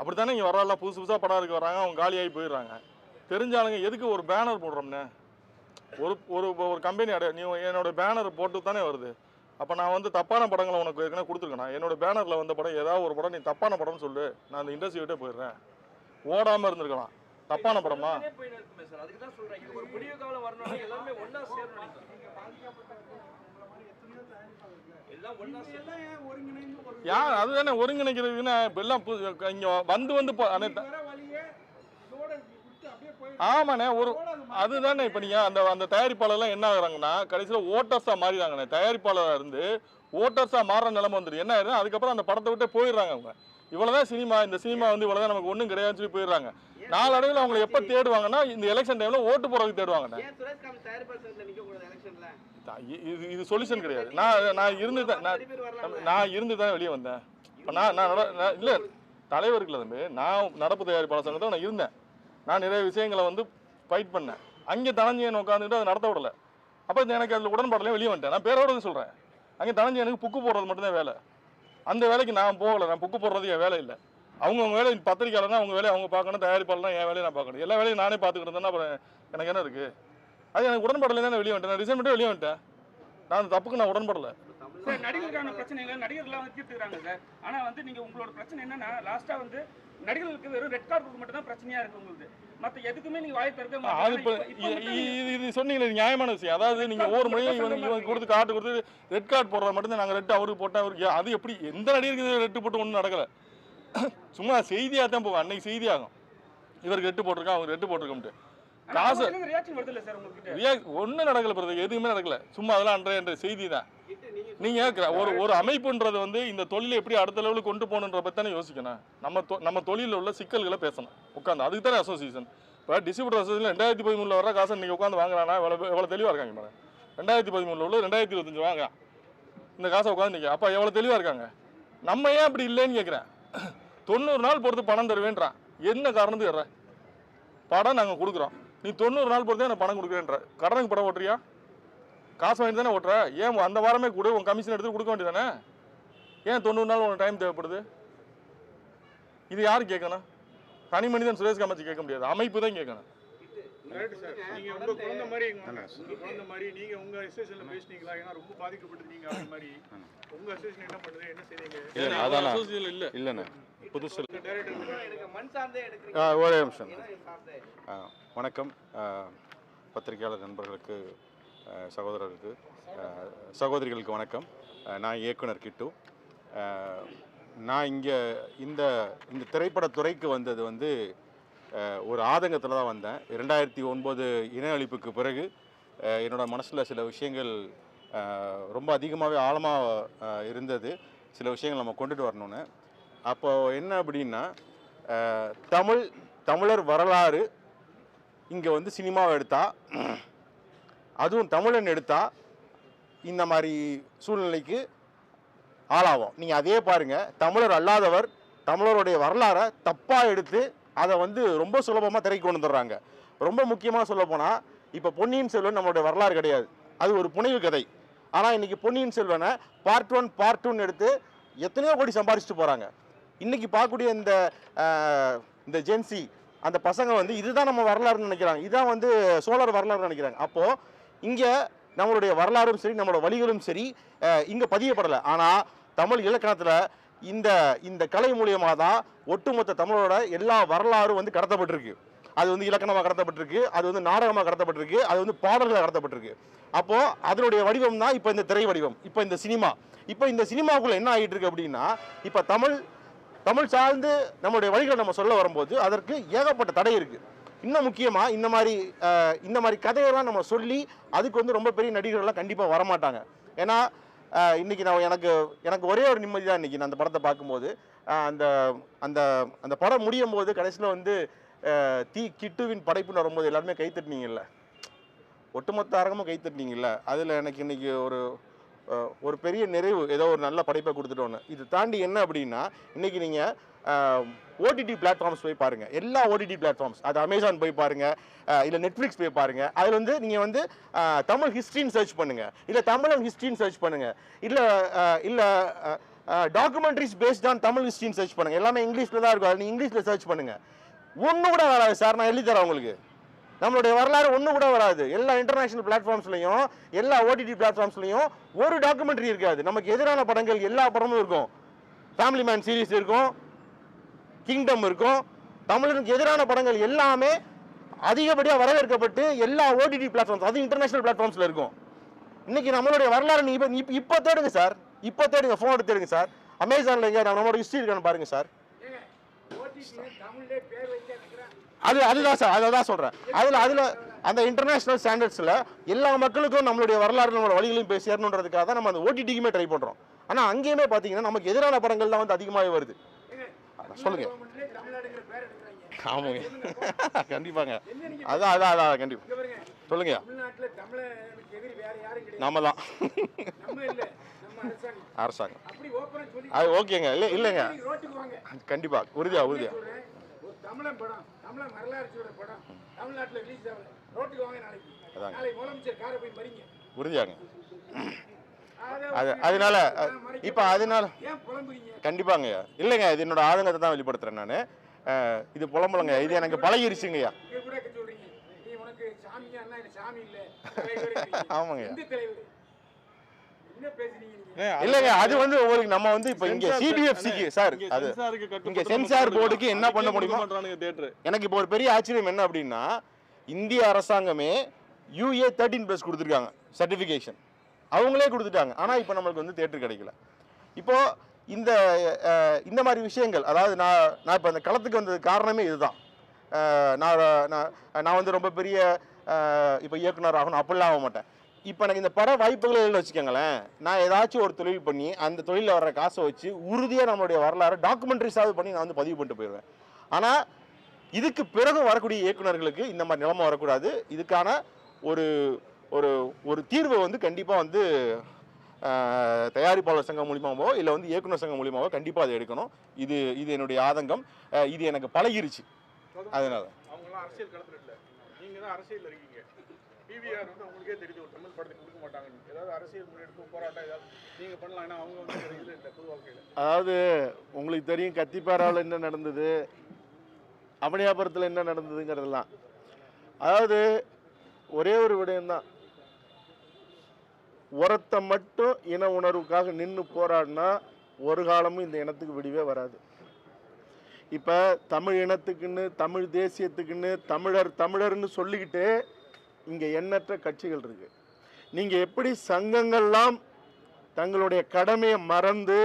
அப்படி தானே இங்கே வரல, புதுசாக படம் எடுக்க வராங்க, அவங்க காலியாகி போயிடுறாங்க. தெரிஞ்சாலுங்க எதுக்கு ஒரு பேனர் போடுறோம்னே? ஒரு ஒரு ஒரு கம்பெனி நீ என்னோட பேனர் போட்டு தானே வருது. அப்போ நான் வந்து தப்பான படங்களை உனக்கு ஏற்கனவே கொடுத்துருக்கேன். என்னோட பேனரில் வந்த படம் ஏதாவது ஒரு படம் நீ தப்பான படம்னு சொல்லு, நான் அந்த இண்டஸ்ட்ரி விட்டே போயிடுறேன். ஓடாமல் இருந்திருக்கலாம். தப்பான படமா? யார் அதுதானே ஒருங்கிணைக்கிறதுன்னு இப்போ எல்லாம் இங்கே வந்து ஆமாண்ணே. அதுதானே இப்போ நீங்கள் அந்த தயாரிப்பாளர்லாம் என்ன ஆகுறாங்கன்னா கடைசியில் ஓட்டர்ஸாக மாறிடுறாங்கண்ணே. தயாரிப்பாளராக இருந்து ஓட்டர்ஸாக மாறுற நிலைமை வந்துடும். என்ன ஆயிரும், அதுக்கப்புறம் அந்த படத்தை விட்டே போயிடுறாங்க. அவங்க இவ்வளோதான் சினிமா, இந்த சினிமா வந்து இவ்வளோதான், நமக்கு ஒன்றும் கிடையாதுன்னு சொல்லி போயிடுறாங்க. நாளடைவில் அவங்களை எப்போ தேடுவாங்கன்னா இந்த எலெக்ஷன் டைமில் ஓட்டு போடுறதுக்கு தேடுவாங்கண்ணே. இது சொல்யூஷன் கிடையாது. நான் இருந்து தான் வெளியே வந்தேன். இப்போ நான் இல்லை தலைவருக்குல தம்பி, நான் நடப்பு தயாரிப்பாளர் சங்கத்தில் நான் இருந்தேன். நான் நிறைய விஷயங்களை வந்து ஃபைட் பண்ணேன். அங்கே தனஞ்சயன் உட்காந்துட்டு அதை நடத்த விடலை. அப்போ எனக்கு அதில் உடன்பாடலையும் வெளியே வந்துட்டேன். நான் பேரோட சொல்கிறேன், அங்கே தனஞ்சயனுக்கு புக்கு போடுறது மட்டும்தான் வேலை. அந்த வேலைக்கு நான் போகலை. நான் புக்கு போடுறது என் வேலை இல்லை. அவங்கவுங்க வேலை பத்திரிக்கையாளர்னா அவங்க வேலையை அவங்க பார்க்கணும், தயாரிப்பாளர்னா என் வேலையை நான் பார்க்கணும். எல்லா வேலையும் நானே பார்த்துக்கிட்டு இருந்தேன்னா அப்புறம் எனக்கு என்ன இருக்குது? அது எனக்கு உடன்பாடலை தான் வெளியே வந்துட்டேன். நான் ரிசைன் பண்ணிட்டு வெளியே வந்துட்டேன். நான் அந்த தப்புக்கு நான் உடன்படலை. சார் நடிகர்களுக்கான பிரச்சனைகளை நடிகர்லாம் வந்து தீர்த்துக்கிறாங்க சார். ஆனால் வந்து நீங்கள் உங்களோட பிரச்சனை என்னன்னா லாஸ்ட்டாக வந்து நடிகர்களுக்கு வெறும் ரெட் கார்டு மட்டும் தான் பிரச்சனையாக இருக்குது உங்களுக்கு. மற்ற எதுக்குமே நீங்கள் வாய் திறக்க அது இப்போ இது சொன்னீங்களே நியாயமான விஷயம். அதாவது நீங்கள் ஒவ்வொரு முறையும் இவன் கொடுத்து காட்டு கொடுத்து ரெட் கார்டு போடுறது மட்டும்தான் நாங்கள் ரெட்டு அவருக்கு போட்டால் அவருக்கு அது எப்படி எந்த நடிகருக்கு ரெட்டு போட்டு ஒன்றும் நடக்கலை. சும்மா செய்தியாக தான் போகும். அன்னைக்கு செய்தியாகும் இவருக்கு ரெட்டு போட்டிருக்கான், அவருக்கு ரெட்டு போட்டிருக்கோம்ட்டு. காசு ஒன்றும் நடக்கல பிறகு, எதுவுமே நடக்கல. சும்மா அதெல்லாம் அன்றைய செய்தி தான். நீங்கள் ஒரு அமைப்புன்றது வந்து இந்த தொழிலை எப்படி அடுத்த லெவலுக்கு கொண்டு போகணுன்ற பற்றி தானே யோசிக்கணும். நம்ம தொழிலில் உள்ள சிக்கல்களை பேசணும் உட்காந்து. அதுக்கு தானே அசோசியேஷன். இப்போ டிஸ்ட்ரிபியூட்டர் அசோசியேஷன் 2013 வர காசை நீங்கள் உட்காந்து வாங்குறானா எவ்வளோ தெளிவாக இருக்காங்க மேடம். 2013 உள்ள 2025 வாங்க இந்த காசை உட்காந்து நிற்க. அப்போ எவ்வளோ தெளிவாக இருக்காங்க. நம்ம ஏன் அப்படி இல்லைன்னு கேட்குறேன். 90 நாள் பொறுத்து பணம் தருவேன்றான். என்ன காரணத்துக்கு ஏற படம் நாங்கள் கொடுக்குறோம், நீ 90 நாள் பொறுத்தே நான் பணம் கொடுக்குறேன்ற. கடனுக்கு படம் ஓட்டுறியா? காசு வாங்கி தானே ஓட்டுற. ஏன் அந்த வாரமே கொடு, உன் கமிஷன் எடுத்து கொடுக்க வேண்டியதானே? ஏன் 90 நாள் உனக்கு டைம் தேவைப்படுது? இது யாரு கேட்கணும்? தனி மனிதன் சுரேஷ் காமாட்சி கேட்க முடியாது, அமைப்பு தான் கேட்கணும். நீங்க உங்க குழந்தை மாதிரி குழந்தை மாதிரி நீங்க உங்க அசோசியேஷன்ல பேசுனீங்களா? ஏன்னா ரொம்ப பாதிக்கப்பட்டிருக்கீங்க. அது மாதிரி உங்க அசோசியேஷன் என்ன பண்ணுது, என்ன செய்றீங்க? அதான் அசோசியேஷன் இல்ல இல்லண்ணே, புதுசு ஒரே நிமிஷம். வணக்கம் பத்திரிகையாளர் நண்பர்களுக்கு, சகோதரர்களுக்கு, சகோதரிகளுக்கு வணக்கம். நான் இயக்குனர் கிட்டு. நான் இங்கே இந்த திரைப்படத்துறைக்கு வந்தது வந்து ஒரு ஆதங்கத்தில் தான் வந்தேன். 2009 இன அழிப்புக்கு பிறகு என்னோட மனசில் சில விஷயங்கள் ரொம்ப அதிகமாகவே ஆழமாக இருந்தது. சில விஷயங்கள் நம்ம கொண்டுட்டு வரணும்னு. அப்போது என்ன அப்படின்னா, தமிழர் வரலாறு இங்கே வந்து சினிமாவை எடுத்தா, அதுவும் தமிழன் எடுத்தா இந்த மாதிரி சூழ்நிலைக்கு ஆளாகும். நீங்கள் அதே பாருங்கள், தமிழர் அல்லாதவர் தமிழருடைய வரலாறை தப்பாக எடுத்து அதை வந்து ரொம்ப சுலபமாக திரைக்கு கொண்டு வந்துடுறாங்க. ரொம்ப முக்கியமாக சொல்லப்போனால், இப்போ பொன்னியின் செல்வன் நம்மளுடைய வரலாறு கிடையாது, அது ஒரு புனைவு கதை. ஆனால் இன்றைக்கி பொன்னியின் செல்வனை பார்ட் 1 பார்ட் 2 எடுத்து எத்தனையோ கோடி சம்பாதிச்சுட்டு போகிறாங்க. இன்றைக்கி பார்க்கக்கூடிய இந்த ஜென்சி அந்த பசங்க வந்து இதுதான் நம்ம வரலாறுன்னு நினைக்கிறாங்க, இதுதான் வந்து சோழர் வரலாறுன்னு நினைக்கிறாங்க. அப்போது இங்கே நம்மளுடைய வரலாறும் சரி, நம்மளோட வழிகளும் சரி இங்கே பதியப்படலை. ஆனால் தமிழ் இலக்கணத்தில் இந்த கலை மூலியமாக தான் ஒட்டுமொத்த தமிழோட எல்லா வரலாறும் வந்து கடத்தப்பட்டிருக்கு. அது வந்து இலக்கணமாக கடத்தப்பட்டிருக்கு, அது வந்து நாடகமாக கடத்தப்பட்டிருக்கு, அது வந்து பாடல்களாக கடத்தப்பட்டிருக்கு. அப்போது அதனுடைய வடிவம் தான் இப்போ இந்த திரை வடிவம், இப்போ இந்த சினிமா. இப்போ இந்த சினிமாவுக்குள்ளே என்ன ஆகிட்டு இருக்கு அப்படின்னா, இப்போ தமிழ் சார்ந்து நம்மளுடைய வழிகளை நம்ம சொல்ல வரும்போது அதற்கு ஏகப்பட்ட தடை இருக்குது. இன்னும் முக்கியமாக இந்த மாதிரி கதையெல்லாம் நம்ம சொல்லி அதுக்கு வந்து ரொம்ப பெரிய நடிகர்கள்லாம் கண்டிப்பாக வரமாட்டாங்க. ஏன்னா இன்றைக்கி எனக்கு ஒரே ஒரு நிம்மதி தான் இன்றைக்கி நான் அந்த படத்தை பார்க்கும்போது. அந்த படம் முடியும் போது கடைசியில் வந்து கிட்டுவின் படைப்புன்னு வரும்போது எல்லாருமே கைத்தட்டினீங்கல்ல, ஒட்டுமொத்த அரங்கமும் கைத்தட்டினீங்கல்ல, அதில் எனக்கு இன்றைக்கி ஒரு பெரிய நிறைவு, ஏதோ ஒரு நல்ல படைப்பை கொடுத்துட்டோன்னு. இது தாண்டி என்ன அப்படின்னா, இன்றைக்கி நீங்கள் ஓடிடி பிளாட்ஃபார்ம்ஸ் போய் பாருங்கள், எல்லா ஓடிடி பிளாட்ஃபார்ம்ஸ், அது அமேசான் போய் பாருங்கள், இல்லை நெட்ஃப்ளிக்ஸ் போய் பாருங்கள். அதில் வந்து நீங்கள் தமிழ் ஹிஸ்ட்ரின்னு சர்ச் பண்ணுங்கள், இல்லை தமிழன் ஹிஸ்ட்ரின்னு சர்ச் பண்ணுங்கள், இல்லை டாக்குமெண்ட்ரிஸ் பேஸ்ட் ஆன் தமிழ் ஹிஸ்ட்ரின்னு சர்ச் பண்ணுங்கள். எல்லாமே இங்கிலீஷில் தான் இருக்கும், அது நீங்கள் இங்கிலீஷில் சர்ச் பண்ணுங்கள். ஒன்று கூட வராது சார், நான் எழுதி தரேன் உங்களுக்கு. நம்மளுடைய வரலாறு ஒன்று கூட வராது. எல்லா இன்டர்நேஷனல் பிளாட்ஃபார்ம்ஸ்லையும் எல்லா ஓடிடி பிளாட்ஃபார்ம்ஸ்லையும் ஒரு டாக்குமெண்ட்ரி இருக்காது. நமக்கு எதிரான படங்கள் எல்லா படமும் இருக்கும். ஃபேமிலி மேன் சீரிஸ் இருக்கும், கிங்டம் இருக்கும். தமிழனுக்கு எதிரான படங்கள் எல்லாமே அதிகப்படியாக வரவேற்கப்பட்டு எல்லா ஓடிடி பிளாட்ஃபார்ம்ஸ், அது இன்டர்நேஷனல் பிளாட்ஃபார்ம்ஸில் இருக்கும். இன்னைக்கு நம்மளுடைய வரலாறு இப்போ தேடுங்க சார், இப்போ தேடுங்க, ஃபோன் எடுத்து தேடுங்க சார். அமேசானில் எங்கே நம்மளோட ஹிஸ்ட்ரி இருக்கான்னு பாருங்க சார். அதுதான் சார், அதை தான் சொல்கிறேன். அதில் அந்த இன்டர்நேஷனல் ஸ்டாண்டர்ட்ஸில் எல்லா மக்களுக்கும் நம்மளுடைய வரலாறு, நம்மளோட வழிகளையும் போய் சேரணுன்றதுக்காக தான் நம்ம அந்த ஓடிடிக்குமே ட்ரை பண்ணுறோம். ஆனால் அங்கேயுமே பார்த்தீங்கன்னா நமக்கு எதிரான படங்கள் தான் அதிகமாகவே வருது. சொல்லுங்க. ஆமாங்க, கண்டிப்பாங்க. அதான் கண்டிப்பாக சொல்லுங்க. நம்ம தான் அரசாங்கம். அது ஓகேங்க. இல்லைங்க, கண்டிப்பாக உறுதியாக தமிழன் படம், தமிழன் வரலாறு சொல்ற படம் தமிழ்நாட்டில் ரிலீஸ் ஆகல, ரோட்டுக்கு வாங்க நாளைக்கு. நாளைக்கு முதலமைச்சர் காரை போய் மறிங்க, உறுதியாங்க. அதனால இப்போ அதனால கண்டிப்பாங்க. இல்லைங்க, இது என்னோட ஆதங்கத்தை தான் வெளிப்படுத்துறேன் நான். இது புலம்புலங்க, இது எனக்கு பழகிருச்சுங்கய்யா. ஆமாங்க. இல்லங்க, அது உங்களுக்கு நம்ம இப்போ இங்க சிபிஎஃப்சிக்கு சார், அது இங்க சென்சார் போர்டுக்கு என்ன பண்ண முடியுமா? எனக்கு இப்போ ஒரு பெரிய ஆச்சரியம் என்ன அப்படின்னா, இந்திய அரசாங்கமே UA 13+ கொடுத்துருக்காங்க சர்டிஃபிகேஷன், அவங்களே கொடுத்துட்டாங்க. ஆனால் இப்போ நம்மளுக்கு தியேட்டர் கிடைக்கல. இப்போ இந்த மாதிரி விஷயங்கள், அதாவது நான் இப்போ இந்த களத்துக்கு வந்தது காரணமே இதுதான். நான் ரொம்ப பெரிய இப்போ இயக்குனர் ஆகணும் அப்படிலாம் ஆக மாட்டேன். இப்போ எனக்கு இந்த பட வாய்ப்புகள் வச்சுக்கோங்களேன், நான் ஏதாச்சும் ஒரு தொழில் பண்ணி அந்த தொழிலில் வர்ற காசை வச்சு உறுதியாக நம்மளுடைய வரலாறு டாக்குமெண்ட்ரிஸாவது பண்ணி நான் பதிவு பண்ணிட்டு போயிடுவேன். ஆனால் இதுக்கு பிறகு வரக்கூடிய இயக்குநர்களுக்கு இந்த மாதிரி நிலைமை வரக்கூடாது. இதுக்கான ஒரு ஒரு ஒரு தீர்வை கண்டிப்பாக தயாரிப்பாளர் சங்கம் மூலியமாவோ இல்லை இயக்குனர் சங்கம் மூலியமாவோ கண்டிப்பாக அதை எடுக்கணும். இது என்னுடைய ஆதங்கம். இது எனக்கு பழகிருச்சு. அதனால அவங்களாம் அரசியல் களத்தில் இல்லை, நீங்கள் தான் அரசியல் இருக்கீங்க. PVR உங்களுக்கே தெரியுது, ஒரு தமிழ் படத்துக்கு கொடுக்க மாட்டாங்கன்னு. ஏதாவது அரசியல் முன்னெடுப்பு போராட்டம் ஏதாவது நீங்கள் பண்ணலாம். ஏன்னா அவங்க இல்லை பொது வாழ்க்கையில். அதாவது உங்களுக்கு தெரியும் கத்திப்பாராவில் என்ன நடந்தது, அவனியாபுரத்தில் என்ன நடந்ததுங்கிறதெல்லாம். அதாவது ஒரே ஒரு விடயம்தான், உரத்தை மட்டும் இன உணர்வுக்காக நின்று போராடினா ஒரு காலமும் இந்த இனத்துக்கு விடிவே வராது. இப்போ தமிழ் இனத்துக்குன்னு, தமிழ் தேசியத்துக்குன்னு, தமிழர்னு சொல்லிக்கிட்டு இங்கே எண்ணற்ற கட்சிகள் இருக்கு. நீங்கள் எப்படி சங்கங்கள்லாம் தங்களுடைய கடமையை மறந்து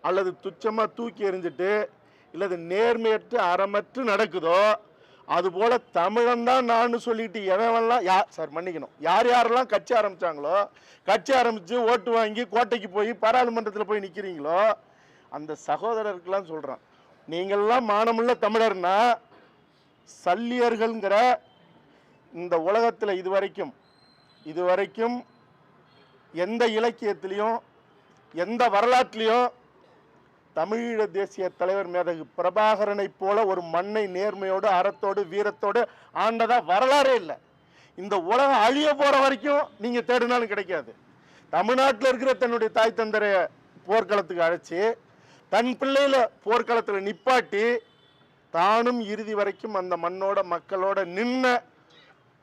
அல்லது துச்சமாக தூக்கி எறிஞ்சிட்டு இல்லது நேர்மையற்று அறமற்று நடக்குதோ, அதுபோல் தமிழன் தான் நான் சொல்லிட்டு எவன்லாம் சார் மன்னிக்கணும், யாரெல்லாம் கட்சி ஆரம்பித்தாங்களோ, கட்சி ஆரம்பித்து ஓட்டு வாங்கி கோட்டைக்கு போய் பாராளுமன்றத்தில் போய் நிற்கிறீங்களோ, அந்த சகோதரருக்கெல்லாம் சொல்கிறான், நீங்கள்லாம் மானமுள்ள தமிழர்னா சல்லியர்கள்ங்கிற இந்த உலகத்தில் இதுவரைக்கும் எந்த இலக்கியத்திலையும் எந்த வரலாற்றிலையும் தமிழீழ தேசிய தலைவர் மேதகு பிரபாகரனை போல ஒரு மண்ணை நேர்மையோடு அறத்தோடு வீரத்தோடு ஆண்டதா வரலாறே இல்லை. இந்த உலகம் அழிய போற வரைக்கும் நீங்க தேடினாலும் கிடைக்காது. தமிழ்நாட்டில் இருக்கிற தன்னுடைய தாய் தந்தரை போர்க்களத்துக்கு அழைச்சி தன் பிள்ளையில போர்க்களத்தில் நிப்பாட்டி தானும் இறுதி வரைக்கும் அந்த மண்ணோட மக்களோட நின்ன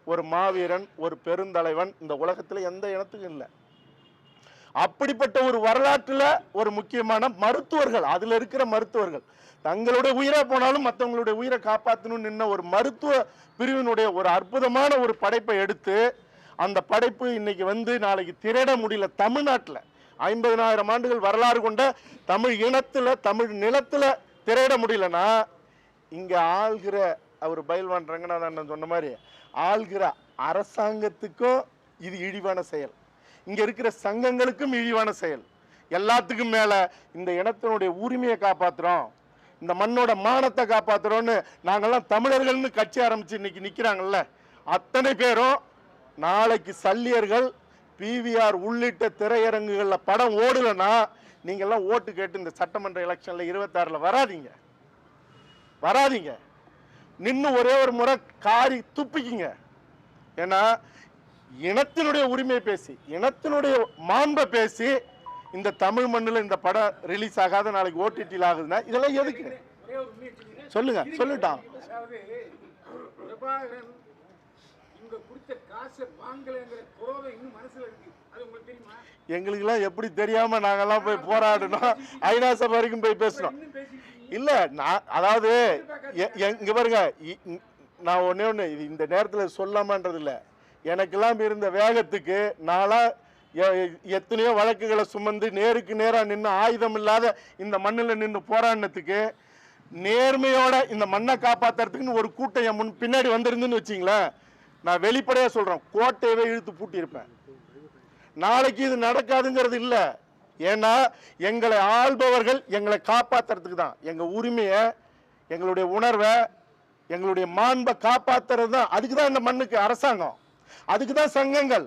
ஒரு மாவீரன், ஒரு பெருந்தலைவன் இந்த உலகத்தில் எந்த இனத்துக்கும் இல்லை. அப்படிப்பட்ட ஒரு வரலாற்றில் ஒரு முக்கியமான மருத்துவர்கள், அதில் இருக்கிற மருத்துவர்கள் தங்களுடைய உயிரை போனாலும் மற்றவங்களுடைய உயிரை காப்பாற்றணும்னு நின்ன ஒரு மருத்துவ பிரிவினுடைய ஒரு அற்புதமான ஒரு படைப்பை எடுத்து, அந்த படைப்பு இன்னைக்கு நாளைக்கு திரையிட முடியல. தமிழ்நாட்டில் 50,000 ஆண்டுகள் வரலாறு கொண்ட தமிழ் இனத்தில், தமிழ் நிலத்தில் திரையிட முடியலன்னா, இங்கே ஆள்கிற அவர் பயில்வான் ரங்கநாதன் சொன்ன மாதிரி ஆள்கிற அரசாங்கத்துக்கும் இது இழிவான செயல், இங்கே இருக்கிற சங்கங்களுக்கும் இழிவான செயல். எல்லாத்துக்கும் மேலே இந்த இனத்தினுடைய உரிமையை காப்பாற்றுறோம், இந்த மண்ணோட மானத்தை காப்பாற்றுறோன்னு நாங்கள்லாம் தமிழர்கள்னு கட்சி ஆரம்பித்து இன்னைக்கு நிற்கிறாங்கல்ல, அத்தனை பேரும் நாளைக்கு சல்லியர்கள், பிவிஆர் உள்ளிட்ட திரையரங்குகளில் படம் ஓடலைன்னா நீங்கள்லாம் ஓட்டு கேட்டு இந்த சட்டமன்ற எலெக்ஷனில் 26 வராதீங்க. நின்று ஒரே ஒரு முறை காரி துப்பிக்கிங்க. ஏன்னா இனத்தினுடைய உரிமை பேசி, இனத்தினுடைய மாண்பை பேசி, இந்த தமிழ் மண்ணில் இந்த படம் ரிலீஸ் ஆகாத நாளைக்கு ஓடிடியில் ஆகுதுன்னா இதெல்லாம் எதுக்கு? சொல்லிட்டான். அதாவது பிரபாகரன் இங்க கொடுத்த காசை வாங்கலைங்கிற குரோதம் இன்னும் மனசுல இருக்கு. அது உங்களுக்கு தெரியுமா? எங்களுக்கெல்லாம் எப்படி தெரியாம நாங்கெல்லாம் போய் போராடணும், ஐநா சபை வரைக்கும் போய் பேசணும். இல்ல நான் அதாவது இங்க பாருங்க, நான் ஒண்ணு இந்த நேரத்தில் சொல்லாமன்றது இல்லை. எனக்கெல்லாம் இருந்த வேகத்துக்கு நான்லாம் எத்தனையோ வழக்குகளை சுமந்து நேருக்கு நேராக நின்று ஆயுதம் இல்லாத இந்த மண்ணில் நின்று போராடினத்துக்கு நேர்மையோட இந்த மண்ணை காப்பாற்றுறதுக்குன்னு ஒரு கூட்டம் என் பின்னாடி வந்திருந்துன்னு வச்சிங்களேன், நான் வெளிப்படையாக சொல்கிறேன், கோட்டையவே இழுத்து பூட்டியிருப்பேன். நாளைக்கு இது நடக்காதுங்கிறது இல்லை. ஏன்னா எங்களை ஆள்பவர்கள் எங்களை காப்பாற்றுறதுக்கு தான், எங்கள் உரிமையை, எங்களுடைய உணர்வை, எங்களுடைய மாண்பை காப்பாற்றுறது தான். அதுக்கு தான் இந்த மண்ணுக்கு அரசாங்கம், அதுக்கு தான் சங்கங்கள்.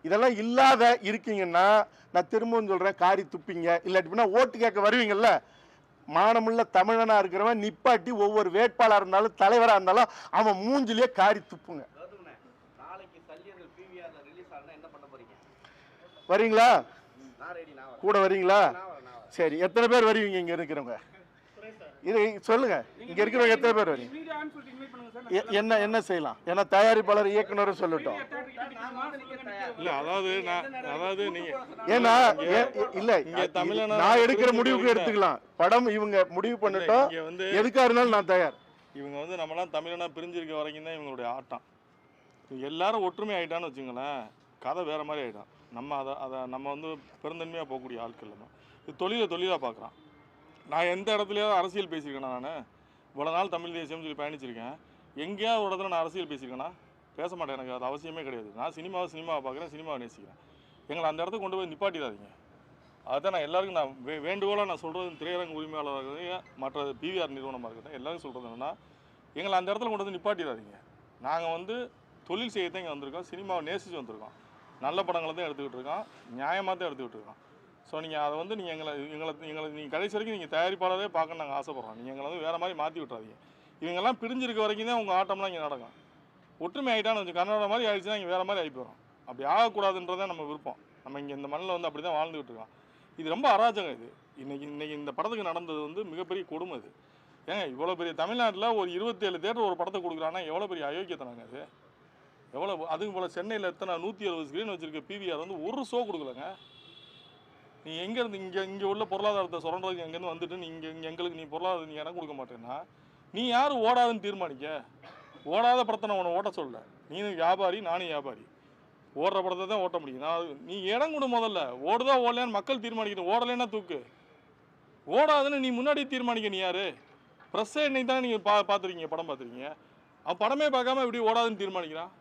இதெல்லாம் இல்லாத இருக்கீங்கன்னா நான் திரும்பவும் சொல்கிறேன், காரி துப்பிங்க. இல்லாட்டினா ஓட்டு கேட்க வருவீங்கல்ல, மானமுள்ள தமிழனா இருக்கிறவன் நிப்பாட்டி ஒவ்வொரு வேட்பாளராக இருந்தாலும் தலைவராக இருந்தாலும் அவன் மூஞ்சிலேயே காரி துப்புங்க. நாளைக்கு சல்லியர்கள் பிவிஆர்ல ரிலீஸ் ஆனா என்ன பண்ண போறீங்க? வரீங்களா? நான் ரெடி. நான் கூட வரீங்களா? வரேன். சரி, எத்தனை பேர் வருவீங்க இங்க இருக்கிறவங்க? இது சொல்லுங்க, இங்க இருக்கிறவங்க எத்தனை பேர் வரீங்க? என்ன செய்யலாம்? ஏன்னா தயாரிப்பாளர் இயக்குனரும் சொல்லட்டும். இல்ல அதாவது நீங்க ஏன்னா இல்ல நான் எடுக்கிற முடிவுக்கு எடுத்துக்கலாம். படம் இவங்க முடிவு பண்ணட்டும், எதுக்கா இருந்தாலும் நான் தயார். இவங்க வந்து நம்மளாம் தமிழனா பிரிஞ்சிருக்க வரைக்கும் தான் இவங்களுடைய ஆட்டம். எல்லாரும் ஒற்றுமை ஆகிட்டான்னு வச்சுங்களேன், கதை வேறு மாதிரி ஆகிடும். நம்ம அதை நம்ம வந்து பெருந்தன்மையாக போகக்கூடிய ஆட்கள் நம்ம இது தொழிலாக பார்க்குறான். நான் எந்த இடத்துலையாவது அரசியல் பேசியிருக்கேன்னா, நான் இவ்வளோ நாள் தமிழ் தேசியம்னு சொல்லி பயணிச்சிருக்கேன், எங்கேயாவது ஒரு இடத்துல நான் அரசியல் பேசியிருக்கேன்னா பேச மாட்டேன். எனக்கு அது அவசியமே கிடையாது. நான் சினிமாவை பார்க்குறேன், சினிமாவை நேசிக்கிறேன். எங்களை அந்த இடத்துக்கு கொண்டு போய் நிப்பாட்டிடாதீங்க. அதுதான் நான் எல்லாருக்கும் நான் வேண்டுகோளாக நான் சொல்கிறது, திரையரங்கு உரிமையாளராக இருக்கட்டும், மற்ற பிவிஆர் நிறுவனமாக இருக்கட்டும், எல்லாரும் சொல்கிறது என்னென்னா, எங்களை அந்த இடத்துல கொண்டு வந்து நிப்பாட்டிடாதீங்க. நாங்கள் வந்து தொழில் செய்யத்தான் இங்கே வந்திருக்கோம், சினிமாவை நேசித்து வந்திருக்கோம், நல்ல படங்களை தான் எடுத்துக்கிட்டு இருக்கோம், நியாயமாக தான் எடுத்துக்கிட்டு இருக்கோம். ஸோ நீங்கள் அதை வந்து நீங்கள் எங்களை நீங்கள் கடைசி வரைக்கும் நீங்கள் தயாரிப்பாளரே பார்க்க நாங்கள் ஆசைப்பட்றோம். நீங்கள் எங்களை வந்து வேறு மாதிரி மாற்றி விட்றாதீங்க. இவங்கெல்லாம் பிரிஞ்சிருக்க வரைக்கும் தான் உங்கள் ஆட்டம்லாம் இங்கே நடக்கும். ஒற்றுமை ஆகிட்டான்னு கொஞ்சம் கன்னட மாதிரி ஆகிடுச்சுன்னா இங்கே வேறு மாதிரி ஆகி போகிறோம். அப்படி ஆகக்கூடாதுன்றதான் நம்ம விருப்பம். நம்ம இங்கே இந்த மண்ணில் வந்து அப்படி தான் வாழ்ந்துகிட்டு இருக்கோம். இது ரொம்ப அராஜகம். இது இன்னைக்கு இந்த படத்துக்கு நடந்தது வந்து மிகப்பெரிய கொடுமை. இது ஏங்க இவ்வளோ பெரிய தமிழ்நாட்டில் ஒரு 27 தேட்டர் ஒரு படத்தை கொடுக்குறாங்கன்னா எவ்வளோ பெரிய அயோக்கியத்தனாங்க அது. எவ்வளோ அதுக்கு போல் சென்னையில் எத்தனை 160 ஸ்க்ரீன் வச்சுருக்க பிவிஆர் வந்து ஒரு ஷோ கொடுக்கலங்க. நீ எங்கேருந்து இங்கே உள்ள பொருளாதாரத்தை சுரண்டதுக்கு எங்கேருந்து வந்துட்டு நீங்கள் எங்களுக்கு நீ பொருளாதாரம் நீ இடம் கொடுக்க மாட்டேன்னா நீ யார் ஓடாதுன்னு தீர்மானிக்க? ஓடாத படத்தை நான் உன்னை ஓட்ட சொல்ல. நீனும் வியாபாரி, நானும் வியாபாரி. ஓடுற படத்தை தான் ஓட்ட முடியும். நான் நீ இடம் கொடு, முதல்ல ஓடுதா ஓடலையான்னு மக்கள் தீர்மானிக்கணும். ஓடலைன்னா தூக்கு, ஓடாதுன்னு நீ முன்னாடி தீர்மானிக்க. நீ யார்? ப்ரெஸ்ஸே இன்னைக்கு தான் நீங்கள் பார்த்துருக்கீங்க, படம் பார்த்துருக்கீங்க. அவன் படமே பார்க்காம இப்படி ஓடாதுன்னு தீர்மானிக்கிறான்.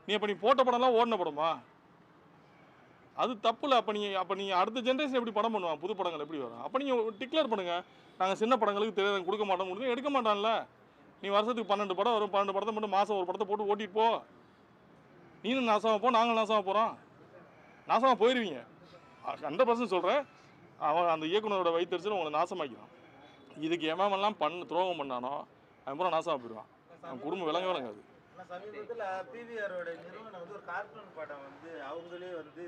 நீ அப்போ நீ போட்ட படம்லாம் ஓடின படமா? அது தப்பு இல்லை. அப்போ நீ அடுத்த ஜென்ரேஷன் எப்படி படம் பண்ணுவான்? புது படங்கள் எப்படி வரும்? அப்போ நீங்கள் டிக்ளேர் பண்ணுங்கள், நாங்கள் சின்ன படங்களுக்கு திரையரங்கு கொடுக்க மாட்டோம். முடிஞ்சு எடுக்க மாட்டான்ல. நீ வருஷத்துக்கு 12 படம் வரும், 12 படத்தை மட்டும் மாதம் ஒரு படத்தை போட்டு ஓட்டிட்டு போ. நீனும் நாசமாக போ, நாங்களும் நாசமாக போகிறோம். நாசமாக போயிடுவீங்க. 100% சொல்கிறேன். அவன் அந்த இயக்குனரோட வைத்தறிச்சல் உங்களை நாசமாக்கிடும். இதுக்கு எமெல்லாம் துரோகம் பண்ணானோ அதுக்கப்புறம் நாசமாக போயிடுவான். அவன் குடும்பம் விளங்காது. சமீபத்தில் பிவிஆரோட நிறுவனம் வந்து ஒரு கார்ட்டூன் படம் வந்து அவங்களே வந்து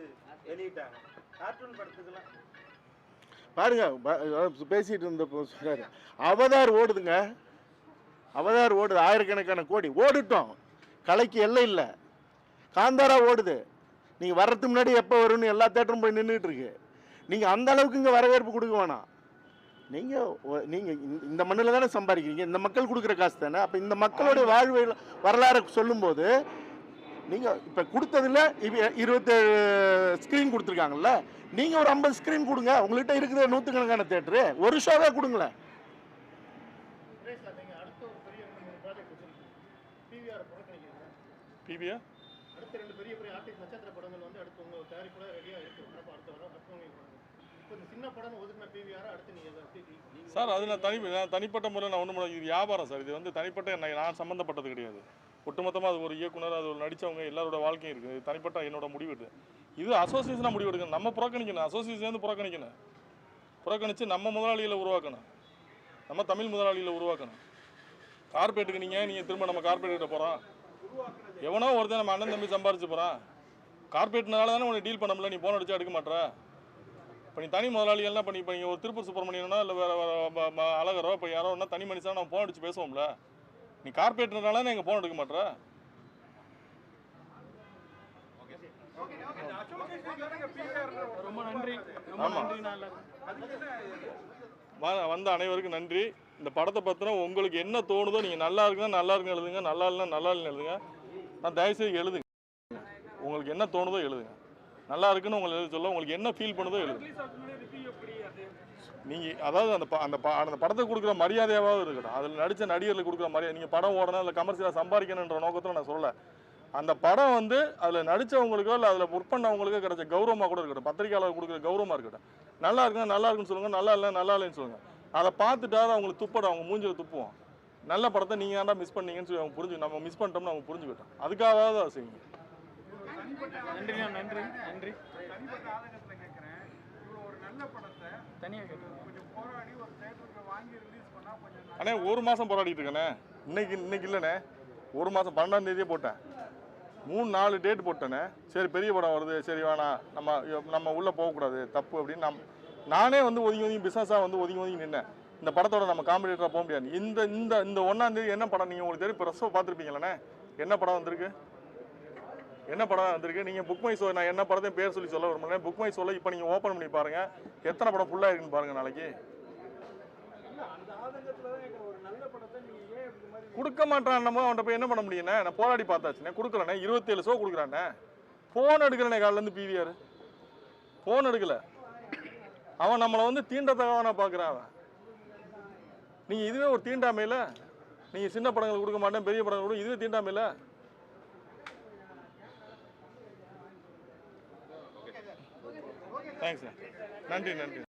வெளியிட்டாங்க. கார்ட்டூன் படத்துக்கெல்லாம் பாருங்க, பேசிட்டு இருந்தப்போ சொல்றாரு, அவதார் ஓடுதுங்க, அவதார் ஓடுது, ஆயிரக்கணக்கான கோடி ஓடிட்டோம், கலைக்கு எல்லை இல்லை. காந்தாரா ஓடுது, நீங்கள் வர்றதுக்கு முன்னாடி எப்போ வரும்னு எல்லா தேட்டரும் போய் நின்றுட்டு இருக்கு. நீங்கள் அந்த அளவுக்கு இங்கே வரவேற்பு கொடுக்க வேணாம். நீங்கள் இந்த மண்ணில் தானே சம்பாதிக்கிறீங்க, இந்த மக்கள் கொடுக்குற காசு தானே. அப்போ இந்த மக்களுடைய வாழ்வு வரலாறு சொல்லும்போது நீங்கள் இப்போ கொடுத்ததில் 27 ஸ்க்ரீன் கொடுத்துருக்காங்கல்ல, நீங்கள் ஒரு 50 ஸ்க்ரீன் கொடுங்க. உங்கள்கிட்ட இருக்கிற 100கணக்கான தேட்டரு, ஒரு ஷோவே கொடுங்களேன். பிவிஆர் அடுத்த 2 பெரிய ஆர்டிஸ்ட் நட்சத்திர படங்கள் வந்து அடுத்து உங்க தயாரிப்பு ரெடியாக இருக்கு. அடுத்த வர இப்போ இந்த சின்ன படம் ஒதுக்கின பிவிஆர் அடுத்து நீங்கள் சார் அது நான் தனிப்பட்ட முறையில் நான் ஒன்றும் இது வியாபாரம் சார். இது வந்து தனிப்பட்ட நான் சம்மந்தப்பட்டது கிடையாது. ஒட்டுமொத்தமாக அது ஒரு இயக்குனர், அது ஒரு நடித்தவங்க எல்லாரோட வாழ்க்கையும் இருக்குது. தனிப்பட்ட என்னோட முடிவு இது. இது அசோசியேஷனாக முடிவு எடுக்கணும். நம்ம புறக்கணிக்கணும். அசோசியேஷன் புறக்கணிக்கணும். புறக்கணித்து நம்ம முதலாளிகளை உருவாக்கணும். நம்ம தமிழ் முதலாளிகளை உருவாக்கணும். கார்பரேட்டுக்கு நீங்கள் திரும்ப நம்ம கார்பரேட்டுக்கிட்ட போகிறோம். எவனோ ஒருத்தன் நம்ம அண்ணன் தம்பி சம்பாரிச்சு போகிறான். கார்பரேட்னால தானே உனக்கு டீல் பண்ண முடியல. நீ போன் அடிச்சா எடுக்க மாட்டேற. இப்போ நீ தனி முதலாளிகள்லாம் பண்ணி இப்போ நீங்கள் ஒரு திருப்பூர் சுப்பிரமணியனா இல்லை வேறு அழகரோ இப்போ யாரோ ஒன்றா தனி மனுஷனா நம்ம ஃபோன் அடிச்சு பேசுவோம்ல. நீ கார்பரேட்னால தான் எங்கள் ஃபோன் எடுக்க மாட்டேற. ரொம்ப நன்றி. ஆமாம், வந்த அனைவருக்கும் நன்றி. இந்த படத்தை பற்றின உங்களுக்கு என்ன தோணுதோ நீங்கள் நல்லா இருக்குன்னா நல்லா இருக்குன்னு எழுதுங்க, நல்லா இல்லைன்னா நல்லா இல்லைன்னு எழுதுங்க. நான் தயவுசெய்து எழுதுங்க. உங்களுக்கு என்ன தோணுதோ எழுதுங்க. நல்லா இருக்குன்னு உங்களை எழுத சொல்ல, உங்களுக்கு என்ன ஃபீல் பண்ணுதோ எழுதுங்க. நீங்கள் அதாவது அந்த படத்துக்கு கொடுக்குற மரியாதையாவது இருக்கட்டும். அதில் நடித்த நடிகர்களுக்கு கொடுக்குற மரியாதை. நீங்கள் படம் ஓடணும் இல்லை கமர்ஷியலாக சம்பாதிக்கணுன்ற நோக்கத்தில் நான் சொல்லலை. அந்த படம் வந்து அதில் நடித்தவங்களுக்கோ இல்லை அதில் ஒர்க் பண்ணவங்களுக்கோ கிடைச்ச கௌரவமாக கூட இருக்கட்டும். பத்திரிகையாளர் கொடுக்குற கௌரவமாக இருக்கட்டும். நல்லா இருக்குன்னா நல்லா இருக்குன்னு சொல்லுங்கள், நல்லா இல்லை நல்லா இல்லைன்னு சொல்லுங்கள். அதை பார்த்துட்டாவது அவங்களுக்கு துப்படும், அவங்க மூஞ்சில் துப்புவோம். நல்ல படத்தை நீங்கள் ஏன்டா மிஸ் பண்ணீங்கன்னு சொல்லி அவங்க புரிஞ்சு, நம்ம மிஸ் பண்ணிட்டோம்னு அவங்க புரிஞ்சுக்கிட்டோம். அதுக்காகவாவது அதை செய்யுங்க. நன்றி நன்றி நன்றி. தனிப்பட்ட ஆதங்கத்தில் கேட்குறேன், இவ்வளோ ஒரு நல்ல படத்தை தனியாக கேட்குறேன். கொஞ்சம் போராடி ஒரு தேட்டருக்கு வாங்கி ரிலீஸ் பண்ணால் கொஞ்சம் அண்ணே 1 மாதம் போராடிட்டு இருக்கேண்ணே. இன்னைக்கு இல்லைண்ணே, 1 மாதம் 12ஆம் தேதியே போட்டேன். 3-4 டேட் போட்டேண்ணே. சரி பெரிய படம் வருது, சரி வேணாம், நம்ம உள்ளே போகக்கூடாது, தப்பு அப்படின்னு நானே வந்து ஒதுங்கி பிஸ்னஸாக வந்து ஒதுங்கி நின்னேன். இந்த படத்தோட நம்ம காம்படிட்டராக போக முடியாது. இந்த 1ஆம் தேதி என்ன படம் நீங்கள் உங்களுக்கு தெரியும், இப்போ ரசம் பார்த்துருப்பீங்களே, என்ன படம் வந்திருக்கு, என்ன படம் வந்திருக்கு. நீங்கள் புக் மை ஷோ, நான் என்ன படத்தையும் பேர் சொல்லி சொல்ல விரும்பல. புக் மை ஷோவில் இப்போ நீங்கள் ஓப்பன் பண்ணி பாருங்கள், எத்தனை படம் ஃபுல்லாக இருக்குன்னு பாருங்கள். நாளைக்கு அந்த ஆதங்கத்தில் தான் கேட்குற, ஒரு நல்ல படத்தை நீங்கள் ஏன் இப்படி மாதிரி கொடுக்க மாட்டான். நம்ம அவன்கிட்ட போய் என்ன பண்ண முடியுண்ணே? நான் போராடி பார்த்தாச்சுண்ணே, கொடுக்கலண்ணே. 27 ஷோ கொடுக்குறாண்ணே. ஃபோன் எடுக்கலண்ணே. காலிலேருந்து பிவிஆர் ஃபோன் எடுக்கலை. அவன் நம்மளை வந்து தீண்டத்தகவனா பார்க்குறான் அவன். நீங்கள் இதுவே ஒரு தீண்டாமையில், நீங்கள் சின்ன படங்கள் கொடுக்க மாட்டேன், பெரிய படங்கள் கொடுக்க, இதுவே தீண்டாமையில். Thanks sir. நன்றி.